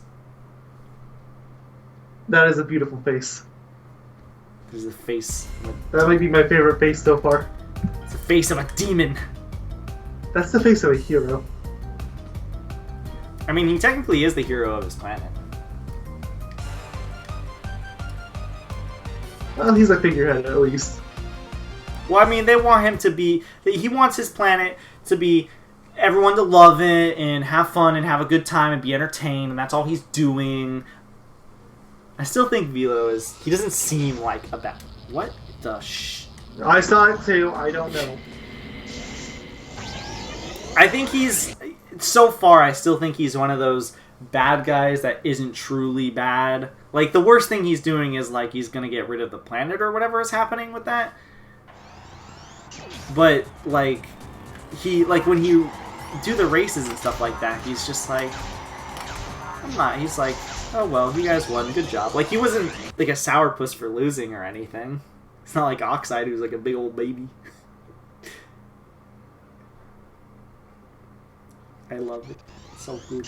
That is a beautiful face. There's a face. That might be my favorite face so far. It's the face of a demon. That's the face of a hero. I mean, he technically is the hero of his planet. Well, he's a figurehead at least. Well, I mean, they want him to be... He wants his planet to be... Everyone to love it and have fun and have a good time and be entertained, and that's all he's doing. I still think Velo is... He doesn't seem like a bad... What the I saw it too. I don't know. I think he's... So far, I still think he's one of those bad guys that isn't truly bad. Like, the worst thing he's doing is, like, he's gonna get rid of the planet or whatever is happening with that. But, like, when you do the races and stuff like that, he's just like... He's like, oh, well, you guys won. Good job. Like, he wasn't, like, a sourpuss for losing or anything. It's not like Oxide, who's, like, a big old baby. I love it. It's so good.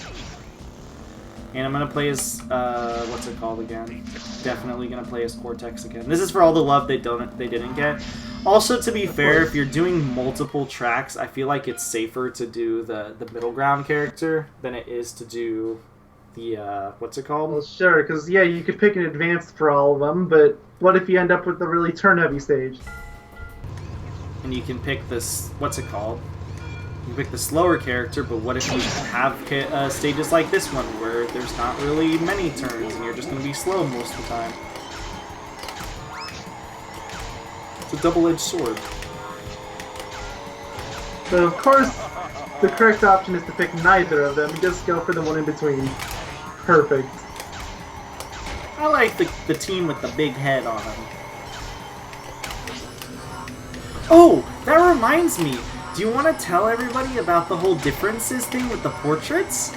And I'm gonna play as what's it called again? Definitely gonna play as Cortex again. This is for all the love they didn't get. Also, to be fair, if you're doing multiple tracks, I feel like it's safer to do the middle ground character than it is to do the what's it called? Well, sure, because yeah, you could pick an advanced for all of them, but what if you end up with a really turn-heavy stage? And you can pick this. What's it called? You pick the slower character, but what if you have stages like this one where there's not really many turns and you're just going to be slow most of the time? It's a double-edged sword. So of course, the correct option is to pick neither of them and just go for the one in between. Perfect. I like the team with the big head on them. Oh, that reminds me. Do you want to tell everybody about the whole differences thing with the portraits?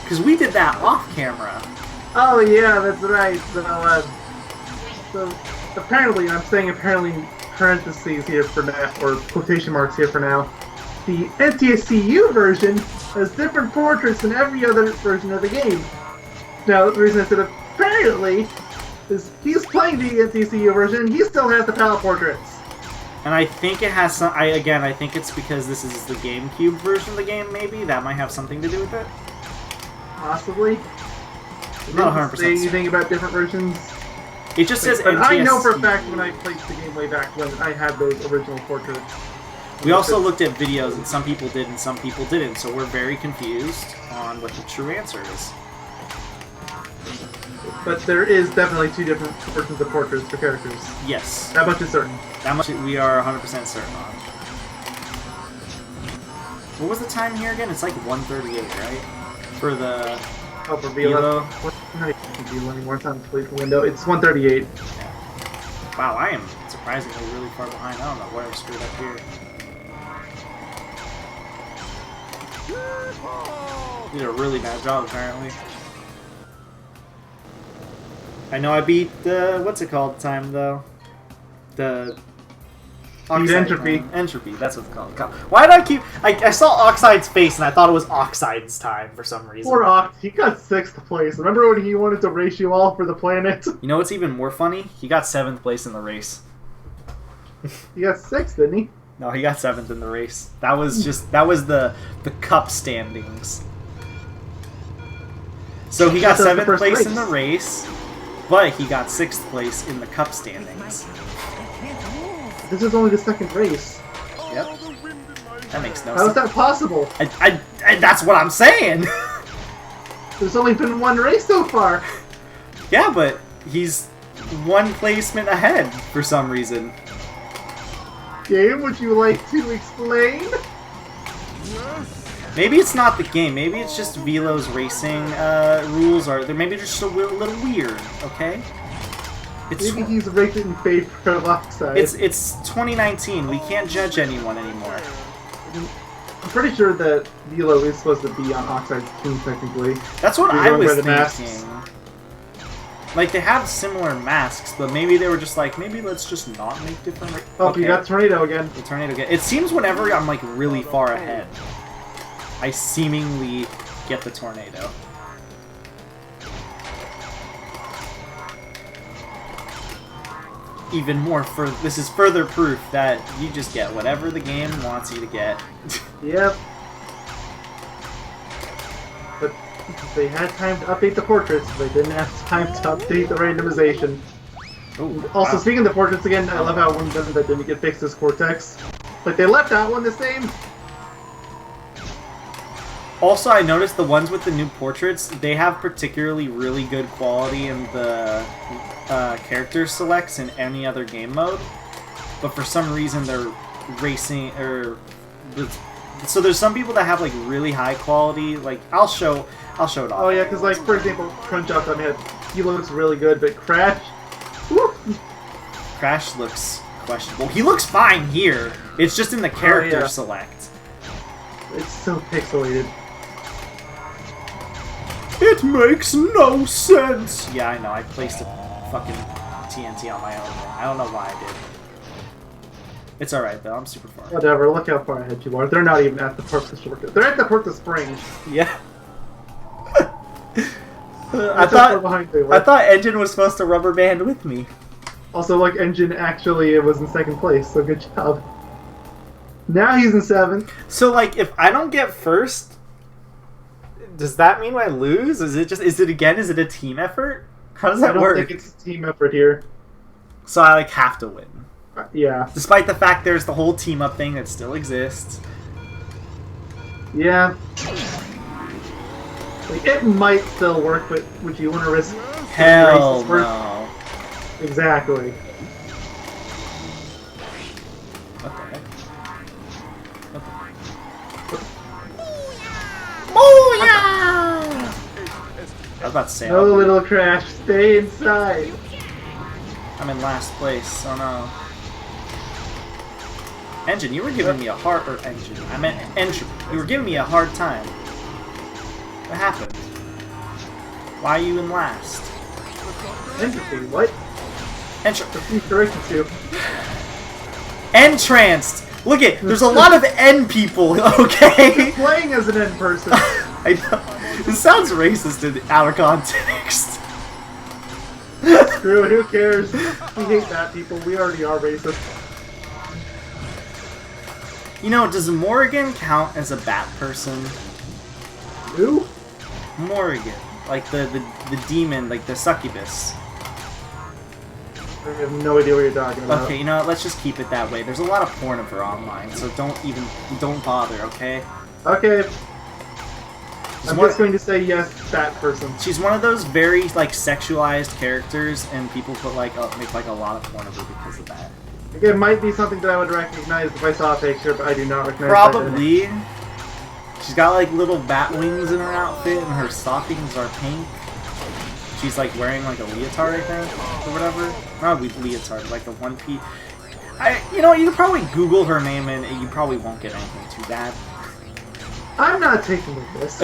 Because we did that off camera. Oh yeah, that's right. So apparently, I'm saying apparently in parentheses here for now, or quotation marks here for now, the NTSCU version has different portraits than every other version of the game. Now, the reason I said apparently is he's playing the NTSCU version and he still has the palette portraits. And I think it has some... I think it's because this is the GameCube version of the game, maybe? That might have something to do with it? Possibly. I'm not 100% say anything about different versions. It just says But NTSC. I know for a fact when I played the game way back when I had those original portraits. We also looked at videos, and some people did and some people didn't, so we're very confused on what the true answer is. But there is definitely two different versions of portraits for characters. Yes. That much is certain. That much we are 100% certain on. What was the time here again? It's like 1:38, right? For the... Oh, for Velo. Not even Velo anymore. It's not complete for window. It's 1:38. Yeah. Wow, I am surprisingly really far behind. I don't know why I'm screwed up here. Did a really bad job, apparently. I know I beat the what's it called time though. The Entropy. Entropy, that's what it's called. Why did I keep... I saw Oxide's face and I thought it was Oxide's time for some reason. Poor Ox, he got 6th place. Remember when he wanted to race you all for the planet? You know what's even more funny? He got 7th place in the race. He got 6th, didn't he? No, he got 7th in the race. That was the cup standings. So he got 7th place in the race, but he got 6th place in the cup standings. This is only the 2nd race. Yep. That makes no sense. How is that possible? I that's what I'm saying! There's only been 1 race so far. Yeah, but he's 1 placement ahead for some reason. Game, would you like to explain? Maybe it's not the game. Maybe it's just Velo's racing rules are... Maybe they're just a little weird, okay? Maybe he's racing in favor of Oxide. It's 2019. We can't judge anyone anymore. I'm pretty sure that Velo is supposed to be on Oxide's team, technically. That's what I was thinking. Masks. Like, they have similar masks, but maybe they were just like, maybe let's just not make different... Oh, okay. You got Tornado again. The Tornado again. It seems whenever I'm, like, really far ahead, I seemingly get the Tornado. Even more, this is further proof that you just get whatever the game wants you to get. Yep. But they had time to update the portraits, but they didn't have time to update the randomization. Ooh, Also, wow. speaking of the portraits again, I love how one of them that didn't get fixed is Cortex. Like, they left that one the same. Also, I noticed the ones with the new portraits, they have particularly really good quality in the character selects in any other game mode, but for some reason they're racing, so there's some people that have like really high quality, like I'll show it off. Oh yeah, because like, for example, Crunch Up on it, he looks really good, but Crash, woo! Crash looks questionable. He looks fine here, it's just in the character select. It's so pixelated. It makes no sense! Yeah, I know, I placed a fucking TNT on my own. I don't know why I did. It's alright though, I'm super far. Whatever, look how far ahead you are. They're not even at the Port of Shortcut. They're at the Port of Springs. Yeah. I thought Engine was supposed to rubber band with me. Also, look, Engine actually was in 2nd place, so good job. Now he's in 7th. So, like, if I don't get first, does that mean I lose? Is it a team effort? How does that work? I don't think it's a team effort here. So I, like, have to win. Yeah. Despite the fact there's the whole team up thing that still exists. Yeah. Like, it might still work, but would you want to risk... Hell no. Exactly. What the heck? Oh yeah! I was about to say. No, little Crash, stay inside. I'm in last place. Oh no. Engine, you were giving me a hard... Engine. I meant Entropy. You were giving me a hard time. What happened? Why are you in last? Entropy, what? Entranced! Look it, there's a lot of N people, okay? You're playing as an N person. I know. This sounds racist in out of context. Screw it, who cares? We hate that people, we already are racist. You know, does Morrigan count as a bat person? Who? Morrigan. Like the demon, like the succubus. I have no idea what you're talking about. Okay, you know what, let's just keep it that way. There's a lot of porn of her online, so don't bother, okay? Okay. I'm just going to say yes, that person. She's one of those very, like, sexualized characters, and people put, like, make, like, a lot of porn of her because of that. It might be something that I would recognize if I saw a picture, but I do not recognize Probably. She's got, like, little bat wings in her outfit, and her stockings are pink. She's, like, wearing, like, a leotard, I think, or whatever. Not a leotard, like a one-piece. You know, you could probably Google her name, and you probably won't get anything too bad. I'm not taking this.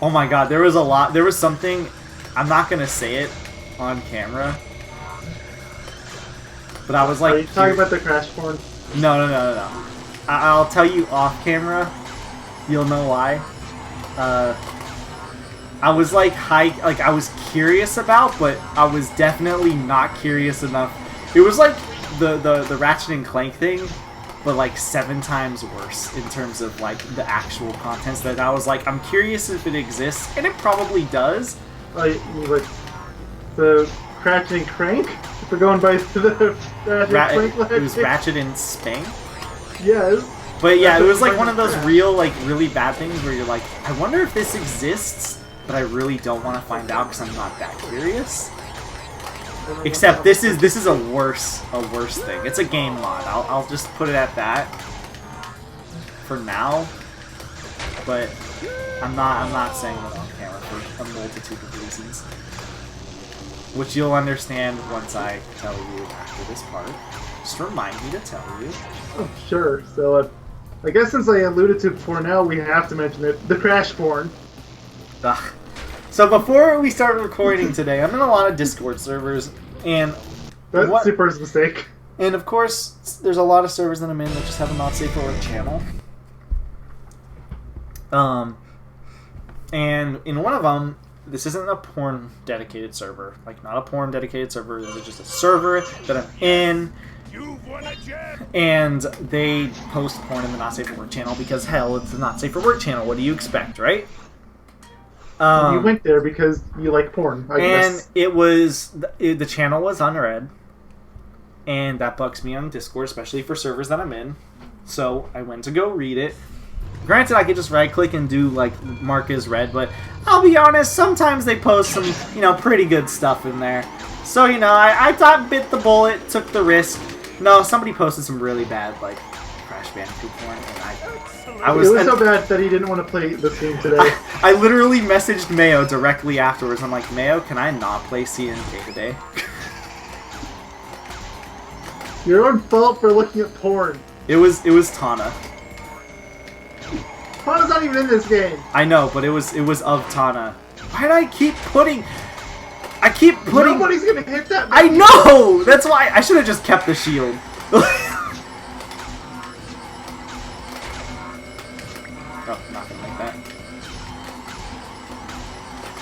Oh my god, there was a lot. There was something. I'm not gonna say it on camera, but I was like, Are you talking about the crash porn? No. I'll tell you off camera. You'll know why. I was like I was curious about, but I was definitely not curious enough. It was like the Ratchet and Clank thing, but like 7 times worse in terms of like the actual contents. That I was like, I'm curious if it exists, and it probably does. Like the Ratchet and Crank? If we're going by the Ratchet and Clank. It was Ratchet and Spank. Yes. But yeah, it was like one of those real, like, really bad things where you're like, I wonder if this exists, but I really don't want to find out because I'm not that curious. Except this is a worse thing. It's a game mod. I'll just put it at that for now. But I'm not saying it on camera for a multitude of reasons, which you'll understand once I tell you after this part. Just remind me to tell you. Oh, sure. So, I guess since I alluded to it before now, we have to mention it. The crash porn. Ugh. So before we start recording today, I'm in a lot of Discord servers, and That's Super's mistake. And of course, there's a lot of servers that I'm in that just have a not safe for work channel. And in one of them, this isn't a porn dedicated server. Like, not a porn dedicated server. This is just a server that I'm in. And they post porn in the Not Safe for Work channel because, hell, it's the Not Safe for Work channel. What do you expect, right? You went there because you like porn, I guess. And it was... the channel was unread. And that bugs me on Discord, especially for servers that I'm in. So I went to go read it. Granted, I could just right-click and do, like, mark as read, but I'll be honest, sometimes they post some, pretty good stuff in there. So, I thought bit the bullet, took the risk. No, somebody posted some really bad, like, Crash Bandicoot porn, and I was... It was so bad that he didn't want to play this game today. I literally messaged Mayo directly afterwards. I'm like, Mayo, can I not play CNK today? Your own fault for looking at porn. It was Tana. Tana's not even in this game. I know, but it was of Tana. Why did I keep putting... Nobody's gonna hit that. I know! That's why I should have just kept the shield. Oh, nothing like that.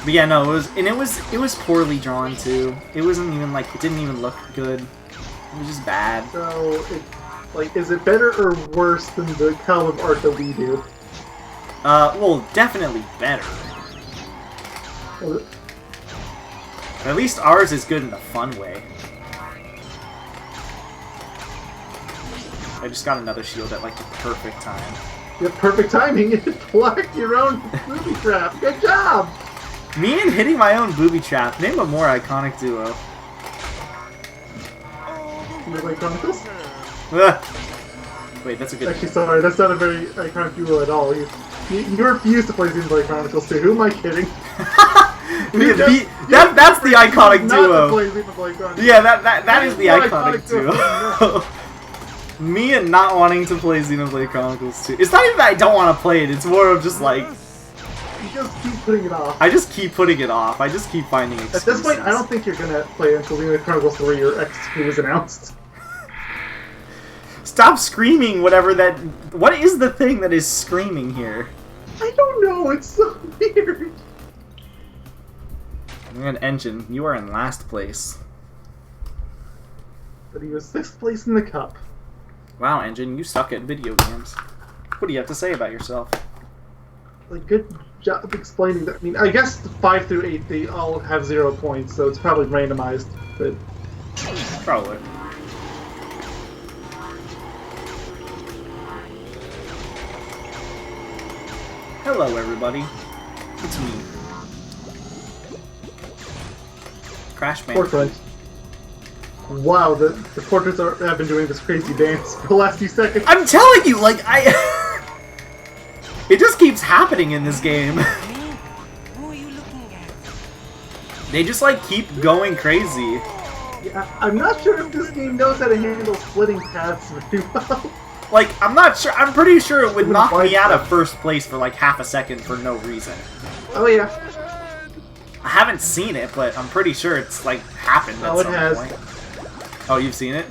But yeah, no, it was poorly drawn too. It wasn't even like, it didn't even look good. It was just bad. So, is it better or worse than the kind of art that we do? Well, definitely better. At least ours is good in a fun way. I just got another shield at like the perfect time. You have perfect timing. You blocked your own booby trap. Good job! Me and hitting my own booby trap. Name a more iconic duo. Midway Chronicles? Wait, that's a good... Actually, sorry, that's not a very iconic duo at all. You refuse to play Xenoblade Chronicles 2. Who am I kidding? That's the iconic duo. Yeah, that is the iconic duo. Me and not wanting to play Xenoblade Chronicles 2. It's not even that I don't want to play it, it's more of just like... You just keep putting it off. I just keep putting it off. I just keep finding excuses. At this point, I don't think you're gonna play until Xenoblade Chronicles 3 or X2 is announced. Stop screaming whatever that... What is the thing that is screaming here? I don't know, it's so weird. Man, Engine, you are in last place. But he was 6th place in the cup. Wow, Engine, you suck at video games. What do you have to say about yourself? Like, good job explaining that. I mean, I guess 5 through 8, they all have 0 points, so it's probably randomized, but... Probably. Hello, everybody. It's me. Crash Bandicoot. Wow, the portraits have been doing this crazy dance for the last few seconds. I'm telling you, like, it just keeps happening in this game. Who are you looking at? They just, like, keep going crazy. Yeah, I'm not sure if this game knows how to handle splitting paths very well. Like, I'm not sure. I'm pretty sure it would knock me out of Stuff. first place for like half a second for no reason. Oh yeah. I haven't seen it, but I'm pretty sure it's like happened at Oh, it some has. point. Oh, you've seen it?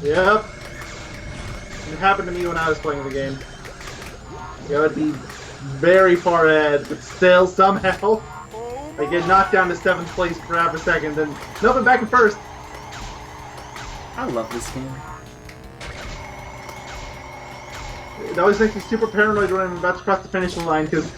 Yep. It happened to me when I was playing the game. I would be very far ahead, but still somehow I get knocked down to 7th place for half a second, then nope, I'm back in first. I love this game. It always makes me super paranoid when I'm about to cross the finish line because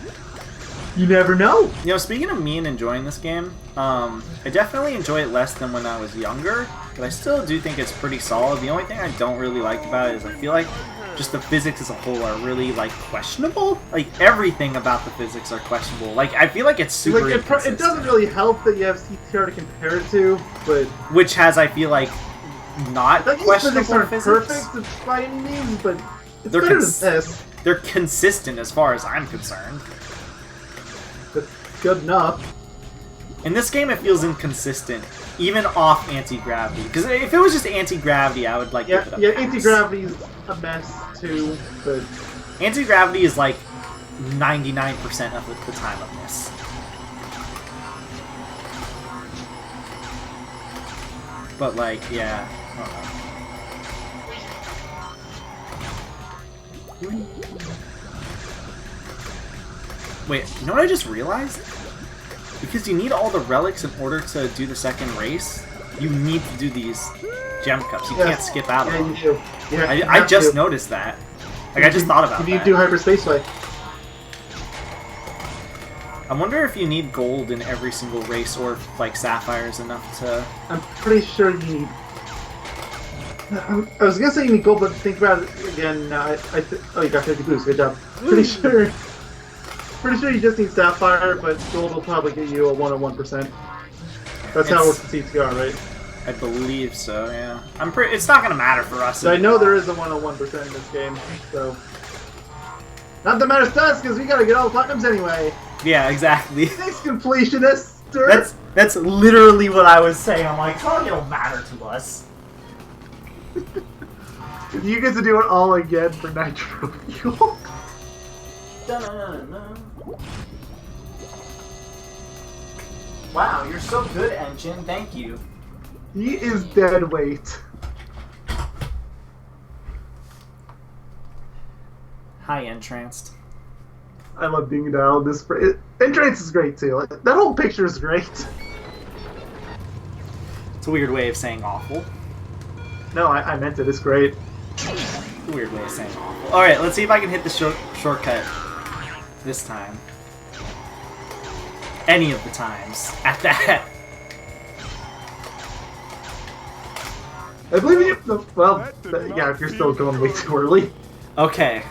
you never know. You know, speaking of me and enjoying this game, I definitely enjoy it less than when I was younger, but I still do think it's pretty solid. The only thing I don't really like about it is I feel like just the physics as a whole are really, like, questionable. Like, everything about the physics are questionable. Like, I feel like it's super Like it inconsistent. doesn't really help that you have CTR to compare it to, but Which has, I feel like, not like these questionable physics aren't physics. perfect by any means, but it's They're better cons- than this. They're consistent as far as I'm concerned. That's good enough. In this game, it feels inconsistent, even off anti-gravity. Because if it was just anti-gravity, I would, like, Yeah, give it a yeah. pass. Anti-gravity's a mess too, but Anti-gravity is like 99% of the time of this. But like, yeah, I don't know. Wait, you know what I just realized? Because you need all the relics in order to do the second race, you need to do these gem cups. You can't skip out of yeah, them. you do. Yeah, you I have just to. noticed that. Like, I just thought about You need that. to do hyperspaceway. I wonder if you need gold in every single race, or if, like, sapphires enough to... I'm pretty sure you need. I was gonna say you need gold, but think about it again. Oh, you got 50 boosts. Good job. Pretty sure you just need sapphire, but gold will probably get you a 101%. That's how it works in CTR, right? I believe so, yeah. It's not gonna matter for us. So I know there is a 101% in this game, so. Not that matters to us, because we gotta get all the platinums anyway. Yeah, exactly. Thanks, completionists! Sir. That's literally what I was saying. I'm like, oh, it'll matter to us. You get to do it all again for Nitro Fuel. Wow, you're so good, Engine. Thank you. He is dead weight. Hi, Entranced. I love being down. Entrance is great too. That whole picture is great. It's a weird way of saying awful. No, I meant it. It's great. A weird way of saying awful. Alright, let's see if I can hit the shortcut this time. Any of the times. At that. I believe you. Well, yeah, if you're still going way too early. Okay.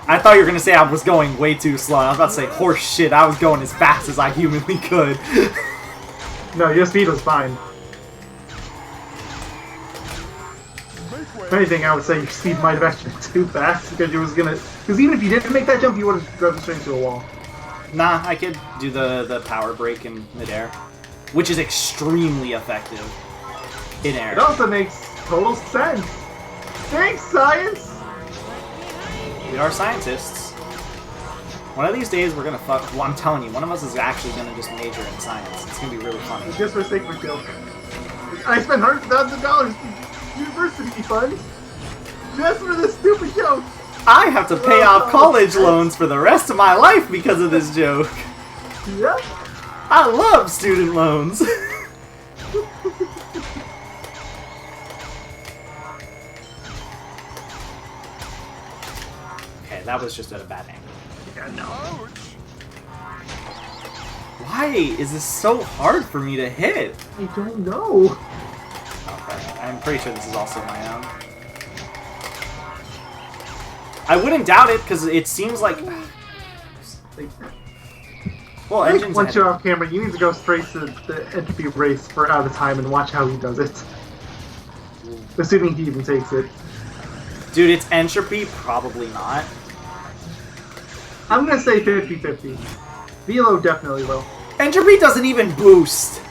I thought you were going to say I was going way too slow. I was about to say, horse shit, I was going as fast as I humanly could. No, your speed was fine. If anything, I would say your speed might have actually been too fast because you was gonna. Because even if you didn't make that jump, you would have driven straight into a wall. Nah, I could do the power break in midair, which is extremely effective in air. It also makes total sense. Thanks, science. We are scientists. One of these days we're gonna fuck. Well, I'm telling you, one of us is actually gonna just major in science. It's gonna be really funny. Just for sake of joke. I spent hundreds of thousands of dollars in university funds just for this stupid joke. I have to pay off college loans for the rest of my life because of this joke. Yep. I love student loans. Okay, that was just at a bad angle. Yeah, no. Why is this so hard for me to hit? I don't know. Okay, I'm pretty sure this is also my own. I wouldn't doubt it, because it seems like... Well, I think Engine's once ahead. you're off camera, you need to go straight to the entropy race for out of time and watch how he does it. Assuming he even takes it. Dude, it's entropy? Probably not. I'm gonna say 50-50. Velo definitely will. Entropy doesn't even boost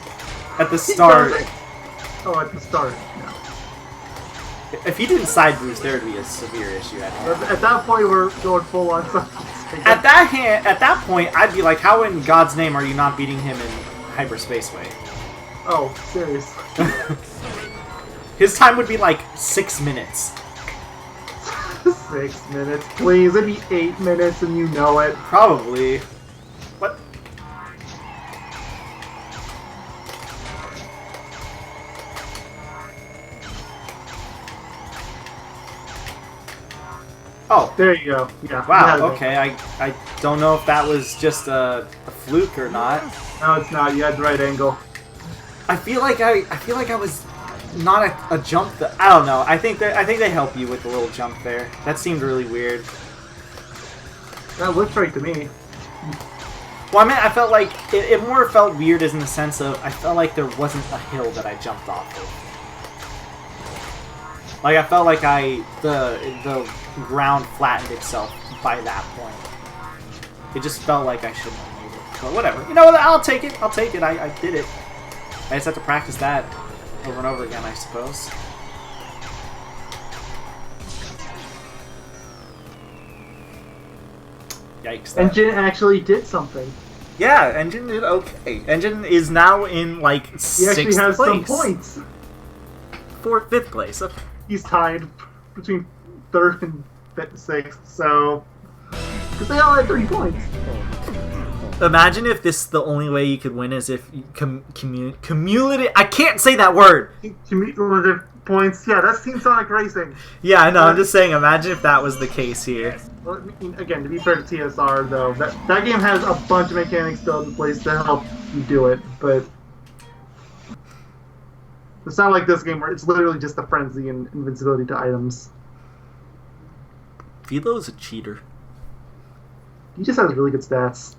at the start. He doesn't. Oh, at the start. No. If he didn't side boost, there would be a severe issue at hand. At that point, we're going full on. At that point, I'd be like, how in God's name are you not beating him in Hyperspaceway? Oh, seriously. His time would be like 6 minutes. 6 minutes, please. It'd be 8 minutes and you know it. Probably. What? Oh. There you go. Yeah. Wow, okay. I don't know if that was just a fluke or not. No, it's not. You had the right angle. I feel like I was not a jump. I don't know. I think they help you with the little jump there. That seemed really weird. That looks right to me. Well, I mean, I felt like it more felt weird as in the sense of I felt like there wasn't a hill that I jumped off of. Like I felt like the ground flattened itself by that point. It just felt like I shouldn't have made it. But whatever. You know what? I'll take it. I'll take it. I did it. I just have to practice that over and over again, I suppose. Yikes. Engine actually did something. Yeah, Engine did okay. Engine is now in, like, He 6th actually has place. some points. 5th place. Okay. He's tied between 3rd and 6th, so... Because they all had 30 points. Imagine if the only way you could win is if you cumulative... I can't say that word! Cumulative points, yeah, that seems Sonic Racing. Yeah, I know, I'm just saying, imagine if that was the case here. Well, I mean, again, to be fair to TSR, though, that game has a bunch of mechanics still in place to help you do it, but... It's not like this game where it's literally just a frenzy and invincibility to items. Philo's a cheater. He just has really good stats.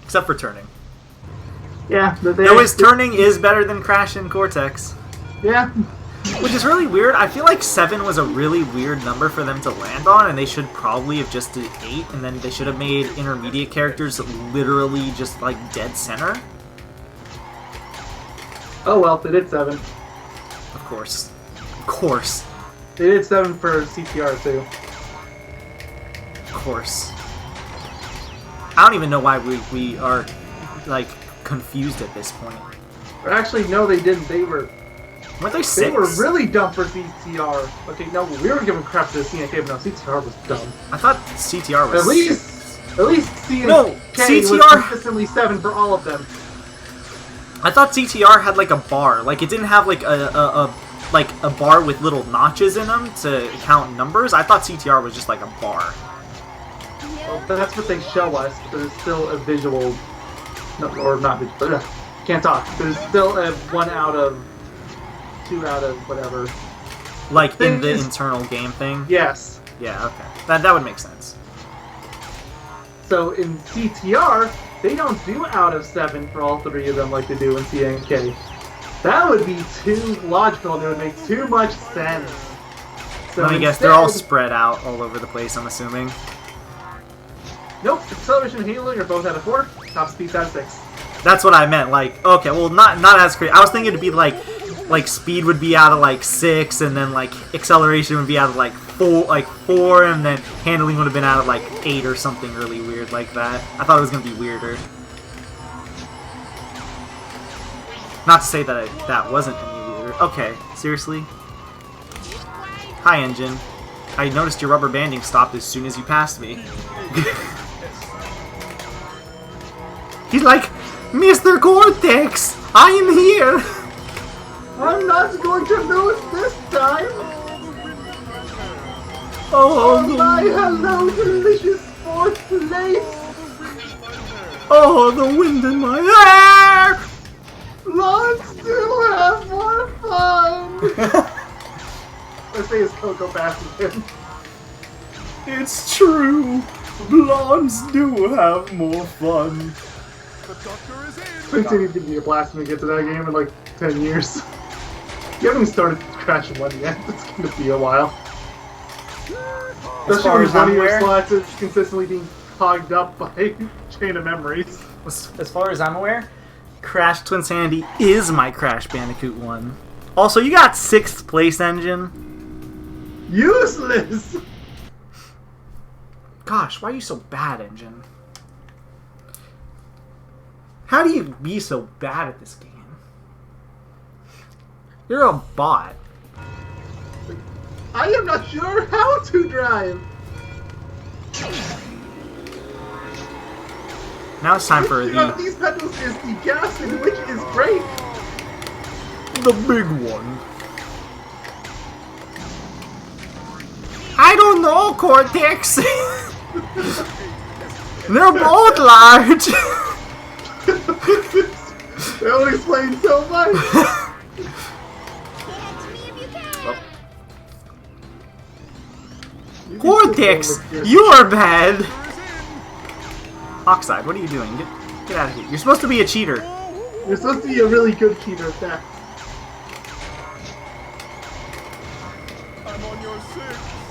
Except for turning. Yeah. Though his turning is better than Crash and Cortex. Yeah. Which is really weird. I feel like 7 was a really weird number for them to land on, and they should probably have just did 8, and then they should have made intermediate characters literally just, like, dead center. Oh well, they did 7. Of course. Of course. They did 7 for CTR too. Of course. I don't even know why we are, like, confused at this point. Or actually, no, they didn't. They were Weren't they They were 6? really dumb for CTR. Okay, no, we were giving crap to the CNK, but no, CTR was dumb. I thought CTR was... At least CNK No, was CTR consistently 7 for all of them. I thought CTR had, like, a bar. Like, it didn't have, like, a bar with little notches in them to count numbers. I thought CTR was just, like, a bar. Well, that's what they show us, but there's still a visual... No, or not visual, can't talk. There's still a 1 out of... 2 out of whatever. Like, in the internal game thing? Yes. Yeah, okay. That would make sense. So in CTR, they don't do out of 7 for all 3 of them like they do in CNK. That would be too logical and it would make too much sense. So Let me guess, they're all spread out all over the place, I'm assuming. Nope, acceleration and handling are both out of 4, top speed's out of 6. That's what I meant, like, okay, well, not as crazy. I was thinking it'd be like speed would be out of like 6, and then like acceleration would be out of like 4, and then handling would have been out of like 8 or something really weird like that. I thought it was gonna be weirder. Not to say that that wasn't any weirder. Okay, seriously. Hi, Engine. I noticed your rubber banding stopped as soon as you passed me. He's like, Mr. Cortex, I am here. I'm not going to lose this time! Oh, my hello, delicious 4th place! Oh, the wind in my hair! Let's do have more fun! Let's say his Coco passes him. It's true. Blondes do have more fun. The doctor is in. It's going to be a blast when we get to that game in like 10 years. You haven't even started Crash 1 yet. It's going to be a while. As far Especially as when one I'm of your aware, slots is consistently being hogged up by Chain of Memories. as far as I'm aware, Crash Twinsanity is my Crash Bandicoot 1. Also, you got 6th place, Engine. Useless! Gosh, why are you so bad, Engine? How do you be so bad at this game? You're a bot. I am not sure how to drive! Now it's time for Which of these pedals is the gas and which is brake? the big one. I don't know, Cortex. They're both large. That would explain so much. Cortex, you are bad. Oxide, what are you doing? Get out of here. You're supposed to be a cheater. You're supposed to be a really good cheater at that. I'm on your 6.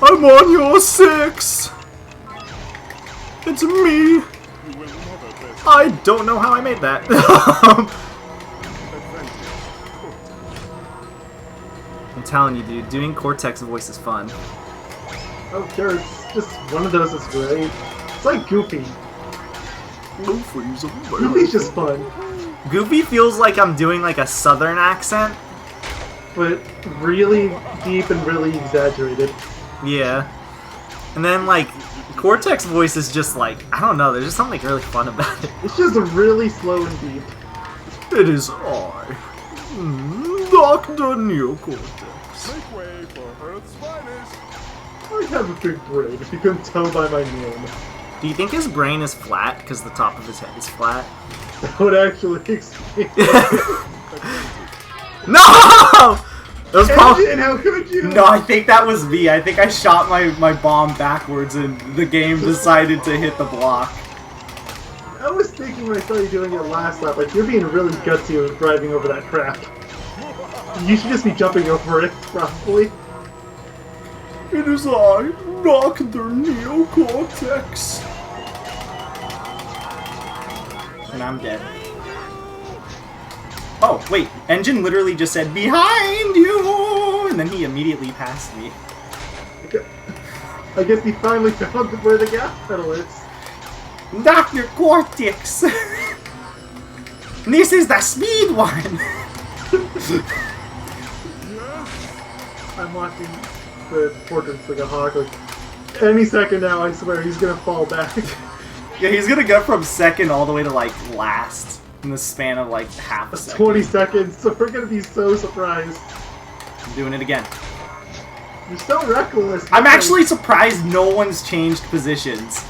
I'm on your 6. It's me. You will never best I don't know how I made that. I'm telling you, dude, doing Cortex voice is fun. Oh, sure, it's just one of those is great. It's like Goofy. Goofy's just fun. Goofy feels like I'm doing like a southern accent. But really deep and really exaggerated. Yeah. And then like Cortex voice is just like, I don't know, there's just something really fun about it. It's just really slow and deep. It is I, Dr. Neocortex. make way for Earth's finest. I have a big brain, if you couldn't tell by my name. Do you think his brain is flat because the top of his head is flat? That would actually explain. No! That was probably... Engine, how could you? No, I think that was me. I think I shot my bomb backwards and the game decided to hit the block. I was thinking when I saw you doing it last lap, like, you're being really gutsy with driving over that crap. You should just be jumping over it, probably. It is I, Dr. Neocortex. And I'm dead. Oh, wait. Engine literally just said, behind you! And then he immediately passed me. I guess he finally found where the gas pedal is. Dr. Cortex! This is the speed one! I'm watching the portraits like a hawk. Like, any second now, I swear, he's gonna fall back. Yeah, he's gonna go from second all the way to, like, last. In the span of, like, half a second. 20 seconds, so we're gonna be so surprised. I'm doing it again. You're so reckless. I'm actually surprised no one's changed positions.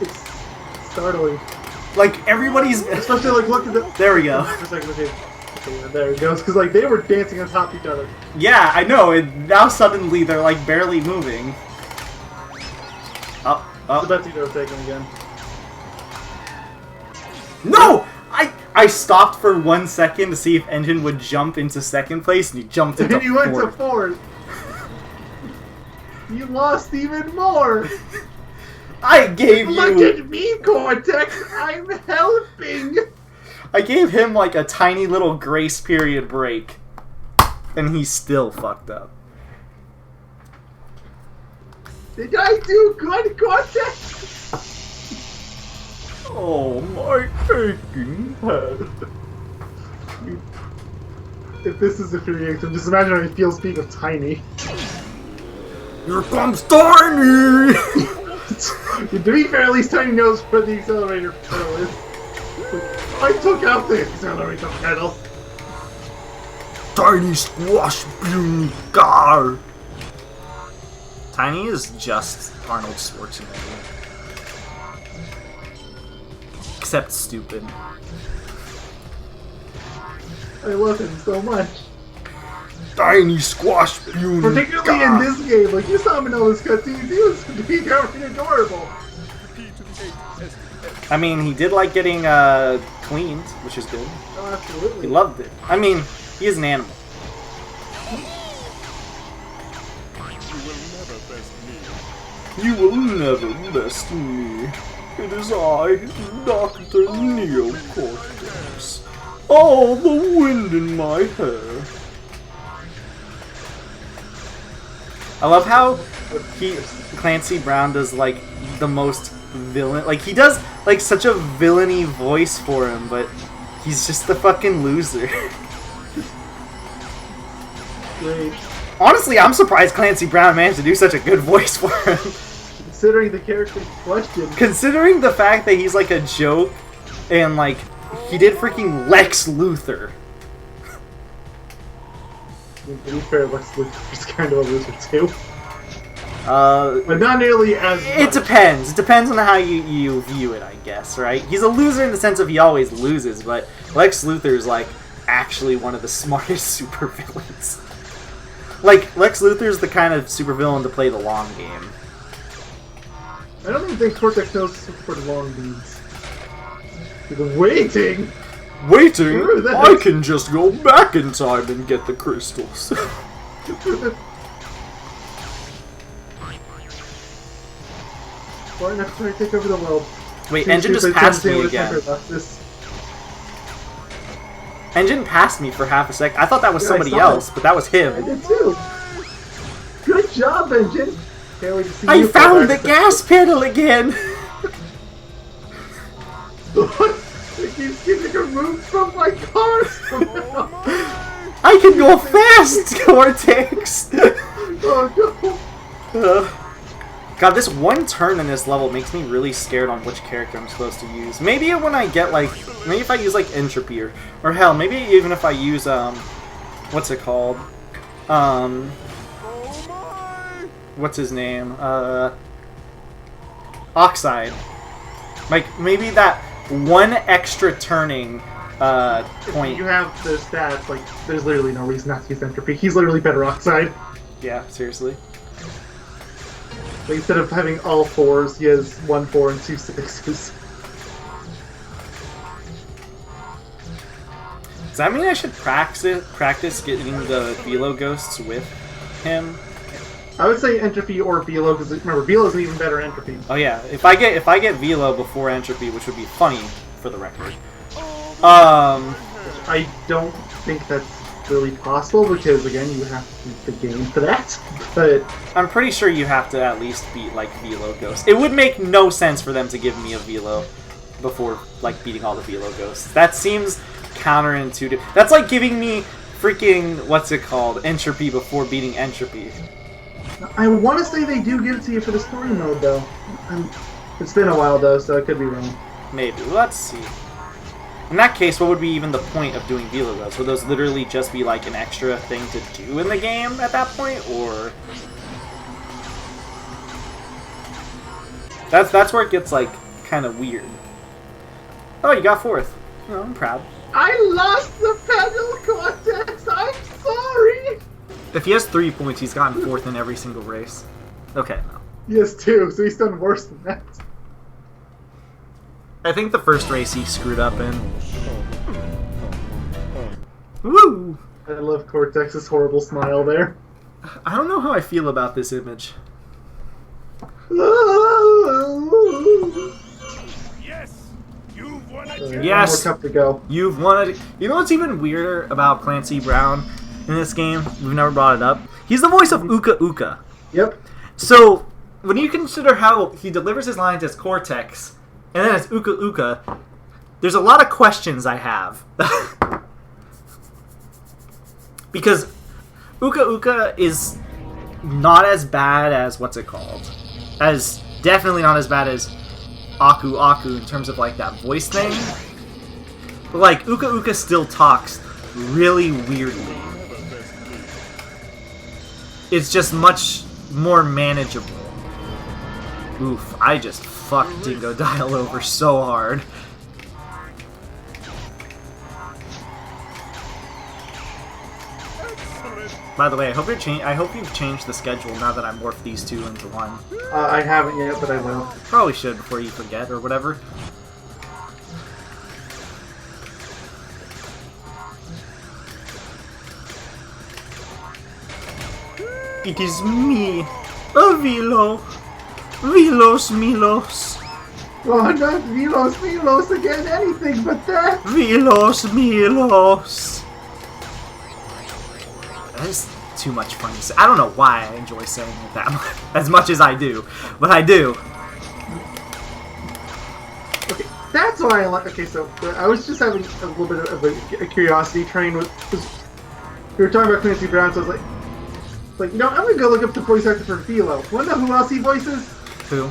It's startling. Like, everybody's... Especially, like, look at the... There we go. For a second, okay, yeah, there it goes. Because, like, they were dancing on top of each other. Yeah, I know, and now suddenly they're, like, barely moving. Up, The up. Betsy Joe taken again. No! I stopped for 1 second to see if Engine would jump into second place, and he jumped into And you went to fourth. fourth. You lost even more. I gave Look you... at me, Cortex. I'm helping. I gave him, like, a tiny little grace period break. And he still fucked up. Did I do good, Cortex? Oh, my aching head. If this is a reaction, just imagine how he feels being a tiny. Here comes Tiny! To be fair, at least Tiny knows where the accelerator pedal is. I took out the accelerator pedal. Tiny squash puny car! Tiny is just Arnold Schwarzenegger. Except stupid. I love him so much. Tiny squash puny Particularly in this game, like you saw him in all his cutscenes, he was being adorable. I mean, he did like getting cleaned, which is good. Oh, absolutely. He loved it. I mean, he is an animal. You will never best me. You will never best me. It is I, Dr. Neocortex. All the wind in my hair. I love how Clancy Brown does like the most villain. Like he does like such a villainy voice for him, but he's just the fucking loser. Great. Honestly, I'm surprised Clancy Brown managed to do such a good voice for him. Considering the character in question. Considering the fact that he's like a joke, and like he did freaking Lex Luthor. To be fair, Lex Luthor's kind of a loser too. But not nearly as much. It depends. It depends on how you view it, I guess, right? He's a loser in the sense of he always loses, but Lex Luthor's like actually one of the smartest supervillains. Like, Lex Luthor's the kind of supervillain to play the long game. I don't even think Cortex knows for the long beats. He's waiting! Waiting? I can just go back in time and get the crystals. Far enough to take over the world. Wait, Engine just passed me again. Engine passed me for half a second. I thought that was somebody else, but that was him. I did too. Good job, Engine. Can't wait to see I you found the gas pedal again. It keeps getting removed from my car. I can go fast, Cortex. Oh no. God, this one turn in this level makes me really scared on which character I'm supposed to use. Maybe when I get like, maybe if I use like Entropy or hell, maybe even if I use what's it called? What's his name? Oxide. Like maybe that one extra turning point. If you have the stats, like there's literally no reason not to use Entropy. He's literally better Oxide. Yeah, seriously. Like, instead of having all 4s, he has 1 4 and 2 6s. Does that mean I should practice getting the Velo Ghosts with him? I would say Entropy or Velo, because remember, Velo's an even better Entropy. Oh yeah, if I get Velo before Entropy, which would be funny for the record. I don't think that's really possible, because again, you would have to beat the game for that. But I'm pretty sure you have to at least beat like Velo Ghosts. It would make no sense for them to give me a Velo before like beating all the Velo Ghosts. That seems counterintuitive. That's like giving me freaking what's it called, Entropy before beating Entropy. I want to say they do give it to you for the story mode, though. It's been a while, though, so I could be wrong. Maybe. Let's see. In that case, what would be even the point of doing Velo Ghosts? Would those literally just be like an extra thing to do in the game at that point, or that's where it gets like kind of weird. Oh, you got 4th. Oh, I'm proud. I lost the pedal, Cortex. I'm sorry. If he has 3 points, he's gotten 4th in every single race. Okay, no. He has 2, so he's done worse than that. I think the first race he screwed up in. Woo! I love Cortex's horrible smile there. I don't know how I feel about this image. Yes! You've won again! Yes! One more cup to go. You've won it. You know what's even weirder about Clancy Brown in this game? We've never brought it up. He's the voice of Uka Uka. Yep. So, when you consider how he delivers his lines as Cortex, and then as Uka Uka, there's a lot of questions I have. Because Uka Uka is not as bad as, what's it called? As, definitely not as bad as Aku Aku in terms of like that voice thing. But like, Uka Uka still talks really weirdly. It's just much more manageable. Oof, I just fucked Dingo Dial over so hard. By the way, I hope you've changed the schedule now that I morphed these two into one. I haven't yet, but I will. Probably should before you forget or whatever. It is me, a Velo. Velos Milos. Oh, not Velos, Velos again, anything but that! Velos Milos. too much fun to say. I don't know why I enjoy saying it that much, as much as I do, but I do. Okay, that's why I like. Okay, so I was just having a little bit of a curiosity train with. Cause we were talking about Clancy Brown, so I was like, you know, I'm gonna go look up the voice actor for Philo. Wanna know who else he voices? Who?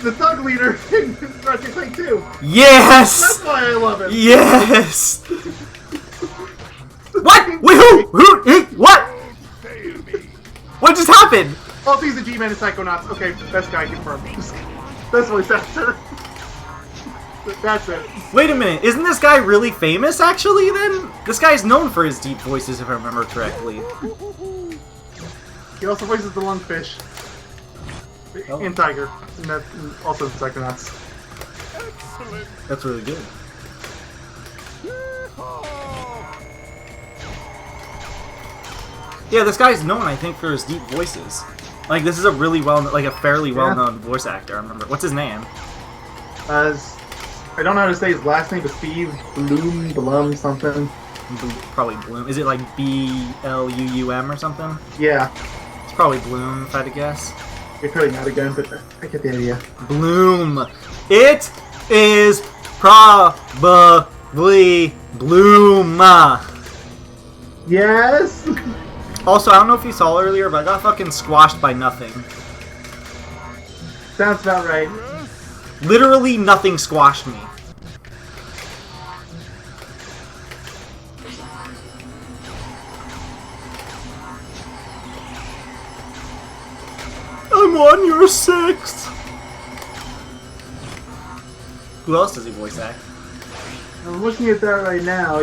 The thug leader in Ratchet Clank 2. Yes! That's why I love him. Yes! What? Wait, who? What? What just happened? Oh, he's the G-Man in Psychonauts. Okay, best guy confirmed. That's voice actor. That's it. Wait a minute, isn't this guy really famous, actually, then? This guy's known for his deep voices, if I remember correctly. He also voices the Lungfish. Oh. And Tiger. And that's also in Psychonauts. Excellent. That's really good. Yeah, this guy's known, I think, for his deep voices. Like, this is a really fairly well-known voice actor, I remember. What's his name? I don't know how to say his last name, but Steve Blum, something. Probably Bloom. Is it like B-L-U-U-M or something? Yeah. It's probably Bloom, if I had to guess. You're probably not again, but I get the idea. Bloom. It is probably Bloom. Yes! Also, I don't know if you saw earlier, but I got fucking squashed by nothing. Sounds about right. Literally nothing squashed me. I'm on your 6th. Who else does he voice act? I'm looking at that right now.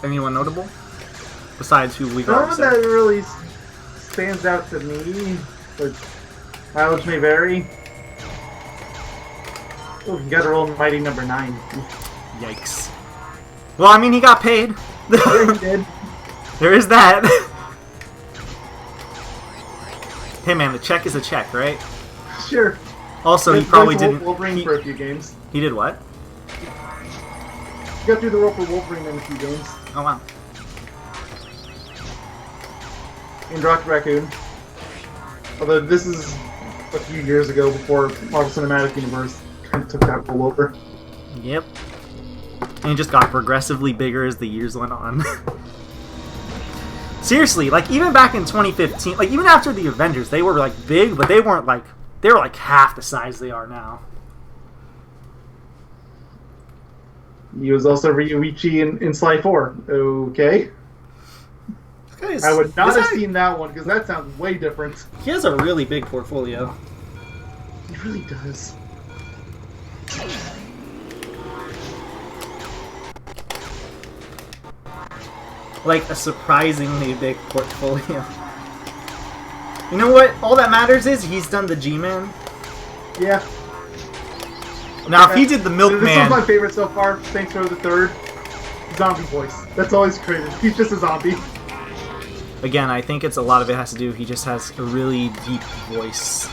Anyone notable? Besides who we've No already one said. that really stands out to me, but mileage may vary. Oh, you gotta roll mighty number 9. Yikes. Well, I mean, he got paid. Yeah, he did. There is that. Hey man, the check is a check, right? Sure. Also, he He probably voiced didn't. Wolverine for a few games. He did what? He got through the role for Wolverine in a few games. Oh wow. In Rocket Raccoon. Although this is a few years ago before Marvel Cinematic Universe kind of took that role over. Yep. And he just got progressively bigger as the years went on. Seriously, like even back in 2015, like even after the Avengers, they were like big, but they weren't like they were like half the size they are now. He was also Ryuichi in Sly 4. Okay. I would not have seen that one because that sounds way different. He has a really big portfolio. He really does. Like a surprisingly big portfolio. You know what? All that matters is he's done the G-Man. Yeah. Now, if he did the This Milkman, was my favorite so far. Thanks for the third. Zombie voice. That's all he's created. He's just a zombie. again, I think it's a lot of it has to do. He just has a really deep voice.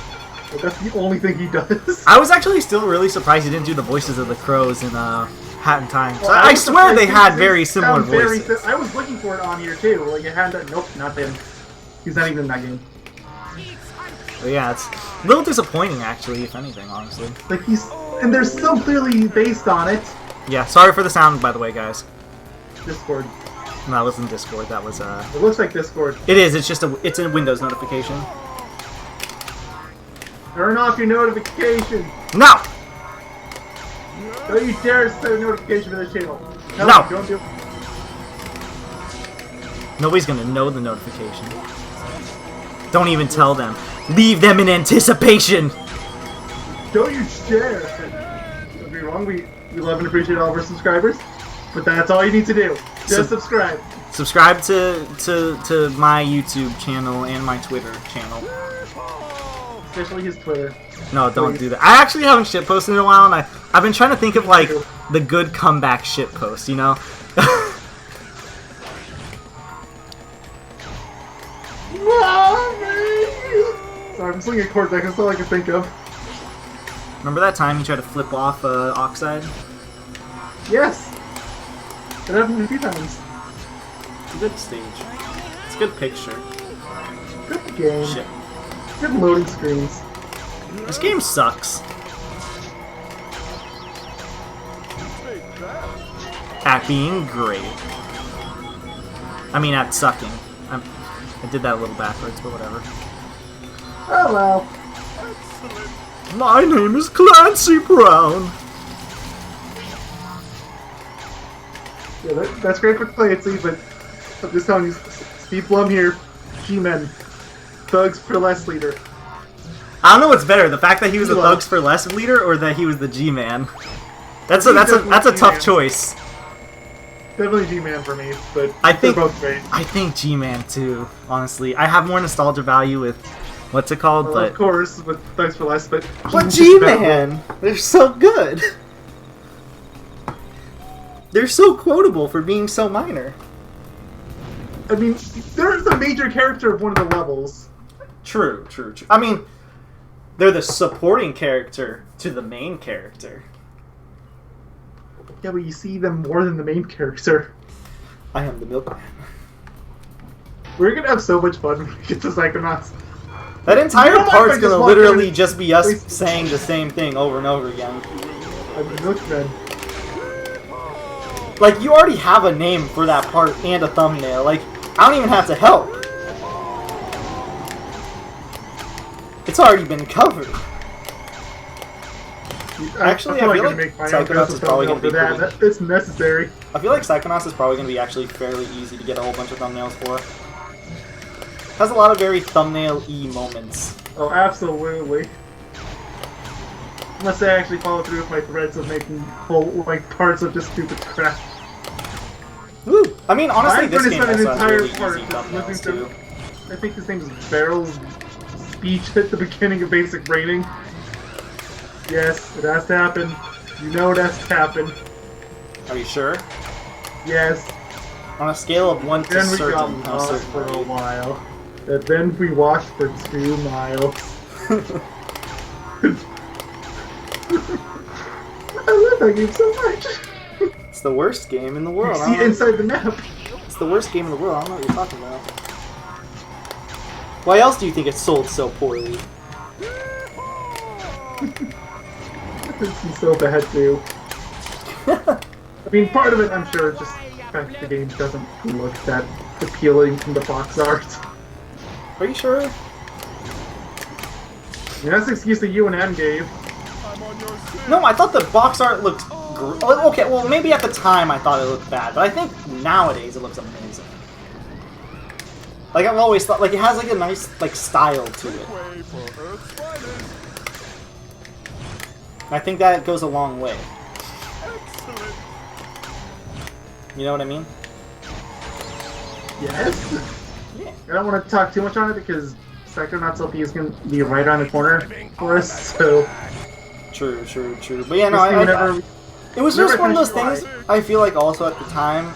But that's the only thing he does. I was actually still really surprised he didn't do the voices of the crows in Hat in Time. So Well, I was swear surprised they had they very similar sound very voices. I was looking for it on here too. Like it had that. Nope, not him. He's not even in that game. But yeah, it's a little disappointing actually, if anything, honestly. Like and they're so clearly based on it. Yeah, sorry for the sound, by the way, guys. Discord. No, that wasn't Discord. That was It looks like Discord. It is. It's just it's a Windows notification. Turn off your notification. No. Don't you dare set a notification for this channel. No. Don't do it. Nobody's gonna know the notification. Don't even tell them. Leave them in anticipation. Don't you dare. Don't be wrong. We love and appreciate all of our subscribers, but that's all you need to do. Just subscribe. Subscribe to my YouTube channel and my Twitter channel. Especially his Twitter. No, don't do that. I actually haven't shitposted in a while, and I've been trying to think of like the good comeback shitpost, you know? Sorry, I'm slinging Cortex. That's all I can think of. Remember that time he tried to flip off Oxide? Yes. That happened a few times. Good stage. It's a good picture. Good game. Shit. Good loading screens. This game sucks. At being great. I mean, at sucking. I did that a little backwards, but whatever. Oh well. My name is Clancy Brown. Yeah, that's great for Clancy, but I'm just telling you, Steve Blum here, G-Men, Thugs for Less leader. I don't know what's better, the fact that he was the He Thugs was. for Less leader, or that he was the G-Man. That's a tough choice. Definitely G-Man for me, but I think they're both great. I think G-Man too. Honestly, I have more nostalgia value with what's it called, Well, but of course, with Thugs for Less, but G-Man, they're so good. They're so quotable for being so minor. I mean, there's a major character of one of the levels. True. I mean, they're the supporting character to the main character. Yeah, but you see them more than the main character. I am the milkman. We're gonna have so much fun when we get to Psychonauts. That entire You know what? part's I just gonna walked literally in- just be us Wait. saying the same thing over and over again. I'm the Milkman. Like, you already have a name for that part and a thumbnail. Like, I don't even have to help. It's already been covered. Actually, I feel like Psychonauts is probably gonna be pretty- It's necessary. I feel like Psychonauts is probably going to be actually fairly easy to get a whole bunch of thumbnails for. It has a lot of very thumbnail-y moments. Oh, absolutely. Unless I actually follow through with my threads of making whole, like, parts of just stupid crap. Woo! I mean, honestly, I'm this gonna game spend an also has entire really part easy just thumbnails, listening too. to, I think his name is Barrel's speech at the beginning of Basic Rating. Yes, it has to happen. You know it has to happen. Are you sure? Yes. On a scale of 1 to Then we got certain, how lost certain for are a you? while. And then we walked for 2 miles. I love that game so much. It's the worst game in the You world. I see don't know. inside the map. It's the worst game in the world. I don't know what you're talking about. Why else do you think it's sold so poorly? It's so bad too. I mean, part of it, I'm sure, just the fact that the game doesn't look that appealing from the box art. Are you sure? I mean, that's the excuse that you and Ann gave. I'm on your side. No, I thought the box art looked... Okay, well, maybe at the time I thought it looked bad, but I think nowadays it looks amazing. Like, I've always thought, like, it has, like, a nice, like, style to it. Way for Earth's finest. I think that goes a long way. Excellent. You know what I mean? Yes? Yeah. I don't want to talk too much on it because Psychonauts LP is going to be right around the corner for us, so... True. But yeah, no, it was Whenever just one of those I things, I feel like also at the time,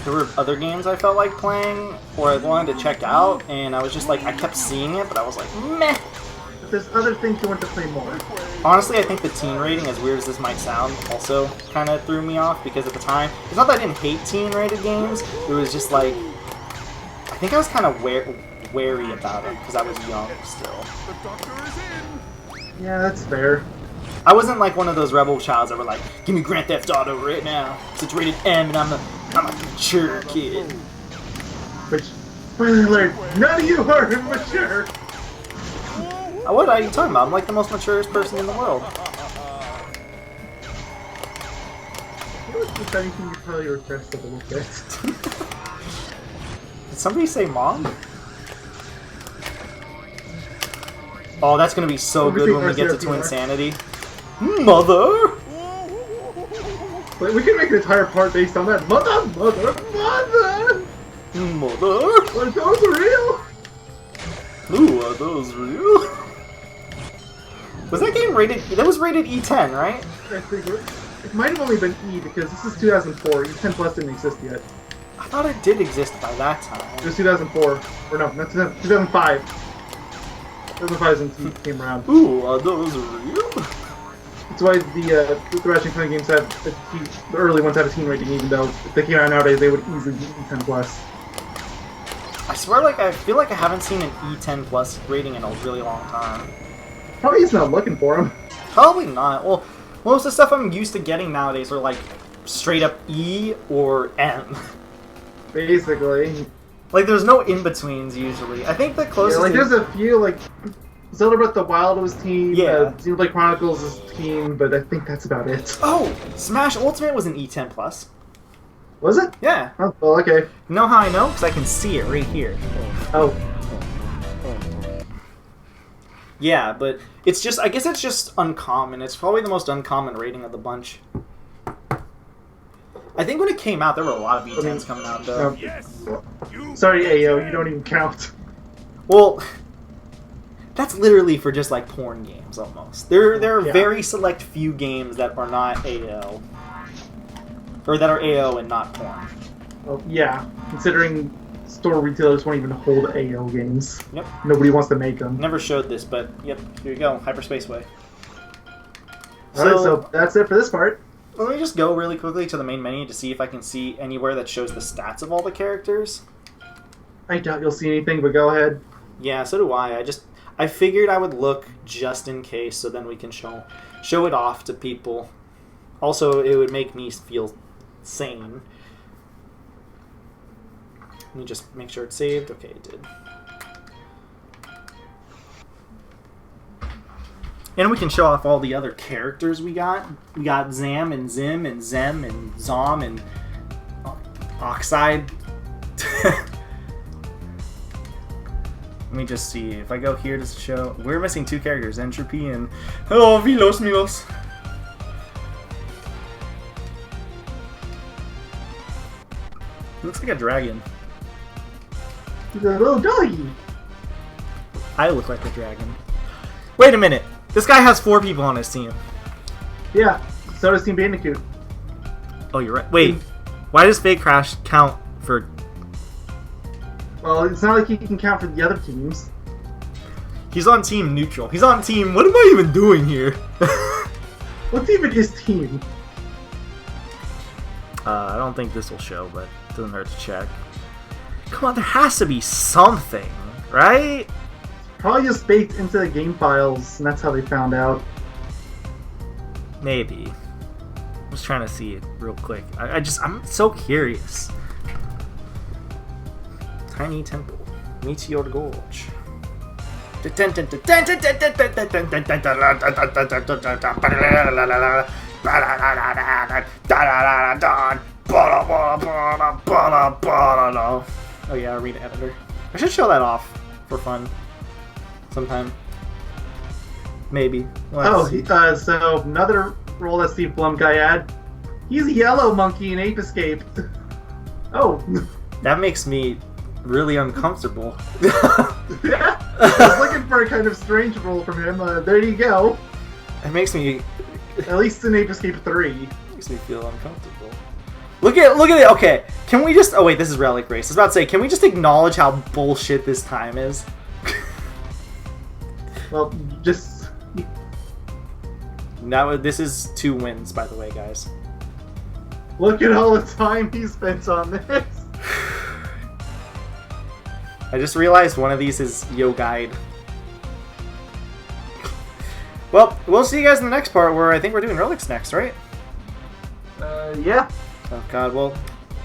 there were other games I felt like playing, or I wanted to check out, and I was just like, I kept seeing it, but I was like, meh. There's other things you want to play more. Honestly, I think the teen rating, as weird as this might sound, also kind of threw me off, because at the time, it's not that I didn't hate teen rated games, it was just like, I think I was kind of wary about it, because I was young still. The doctor is in. Yeah, that's fair. I wasn't like one of those rebel childs that were like, give me Grand Theft Auto right now, 'cause it's rated M and I'm a mature kid. Which, spoiler alert, none of you are immature! What are you talking about? I'm like the most maturest person in the world. If anything, you probably regress a little bit. Did somebody say mom? Oh, that's gonna be so good when we get to Twin Sanity. Mother! Like, we can make an entire part based on that. Mother! Mother! Are those real? Ooh, are those real? Was that game rated? That was rated E10, right? I think it might have only been E because this is 2004. E10 Plus didn't exist yet. I thought it did exist by that It time. was 2004. Or no, not 2005. 2005 is when it came around. Ooh, are those real? That's why the Ratchet and Clank games have the early ones have a teen rating, even though if they came out nowadays, they would easily be E10 Plus. swear, like, I feel like I haven't seen an E10 plus rating in a really long time. Probably he's not looking for him. Probably not. Well, most of the stuff I'm used to getting nowadays are like straight up E or M. Basically. Like, there's no in-betweens usually. I think the closest... Yeah, like, there's a few, like, Zelda Breath of the Wild was team, Yeah. Xenoblade Chronicles is team, but I think that's about it. Oh! Smash Ultimate was an E10 plus. Was it? Yeah. Oh, well, okay. You know how I know? Because I can see it right here. Oh. Yeah, but it's just... I guess it's just uncommon. It's probably the most uncommon rating of the bunch. I think when it came out, there were a lot of E10s coming out, though. Yes. You Sorry, Ayo, you don't even count. Well, that's literally for just, like, porn games, almost. There are Yeah. very select few games that are not AO. Or that are AO and not porn. Well, yeah, considering store retailers won't even hold Ayo games. Yep. Nobody wants to make them. Never showed this, but, yep, here you go. Hyperspaceway. Alright, so that's it for this part. Let me just go really quickly to the main menu to see if I can see anywhere that shows the stats of all the characters. I doubt you'll see anything, but go ahead. Yeah, so do I. I figured I would look just in case, so then we can show it off to people. Also, it would make me feel sane. Let me just make sure it's saved. Okay, it did. And we can show off all the other characters we got. We got Zam and Zim and Zem and Zom and Oxide. Let me just see. If I go here to show... We're missing two characters. Entropy and... Oh, Vilos Milos. He looks like a dragon. He's a little doggy. I look like a dragon. Wait a minute. This guy has 4 people on his team. Yeah, so does Team Bandicoot. Oh, you're right. Wait. Why does Fake Crash count for... Well, it's not like he can count for the other teams. He's on Team Neutral. He's on Team... What am I even doing here? What's even his team? I don't think this will show, but it doesn't hurt to check. Come on, there has to be something, right? Probably just baked into the game files, and that's how they found out. Maybe. I was trying to see it real quick. I'm so curious. Tiny Temple. Meteor Gorge. Oh yeah, arena editor. I should show that off for fun sometime. Maybe. So another role that Steve Blum guy had. He's a yellow monkey in Ape Escape. Oh. That makes me really uncomfortable. Yeah. I was looking for a kind of strange role from him. There you go. It makes me At least in Ape Escape 3. makes me feel uncomfortable. Look at it. Okay, can we just? Oh wait, this is Relic Race. I was about to say, can we just acknowledge how bullshit this time is? Well, just... Now this is 2 wins, by the way, guys. Look at all the time he spent on this. I just realized one of these is Yogaidr. Well, we'll see you guys in the next part where I think we're doing relics next, right? Yeah. Oh god, well,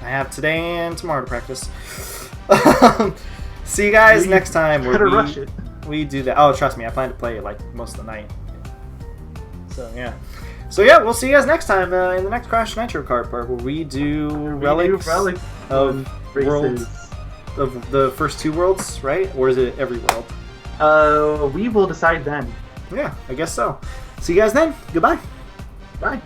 I have today and tomorrow to practice. See you guys next time where Better rush it. we do that. Oh, trust me, I plan to play it like most of the night. So yeah. So yeah, we'll see you guys next time in the next Crash Nitro Kart part where we do relics of worlds of the first 2 worlds, right? Or is it every world? We will decide then. Yeah, I guess so. See you guys then. Goodbye. Bye.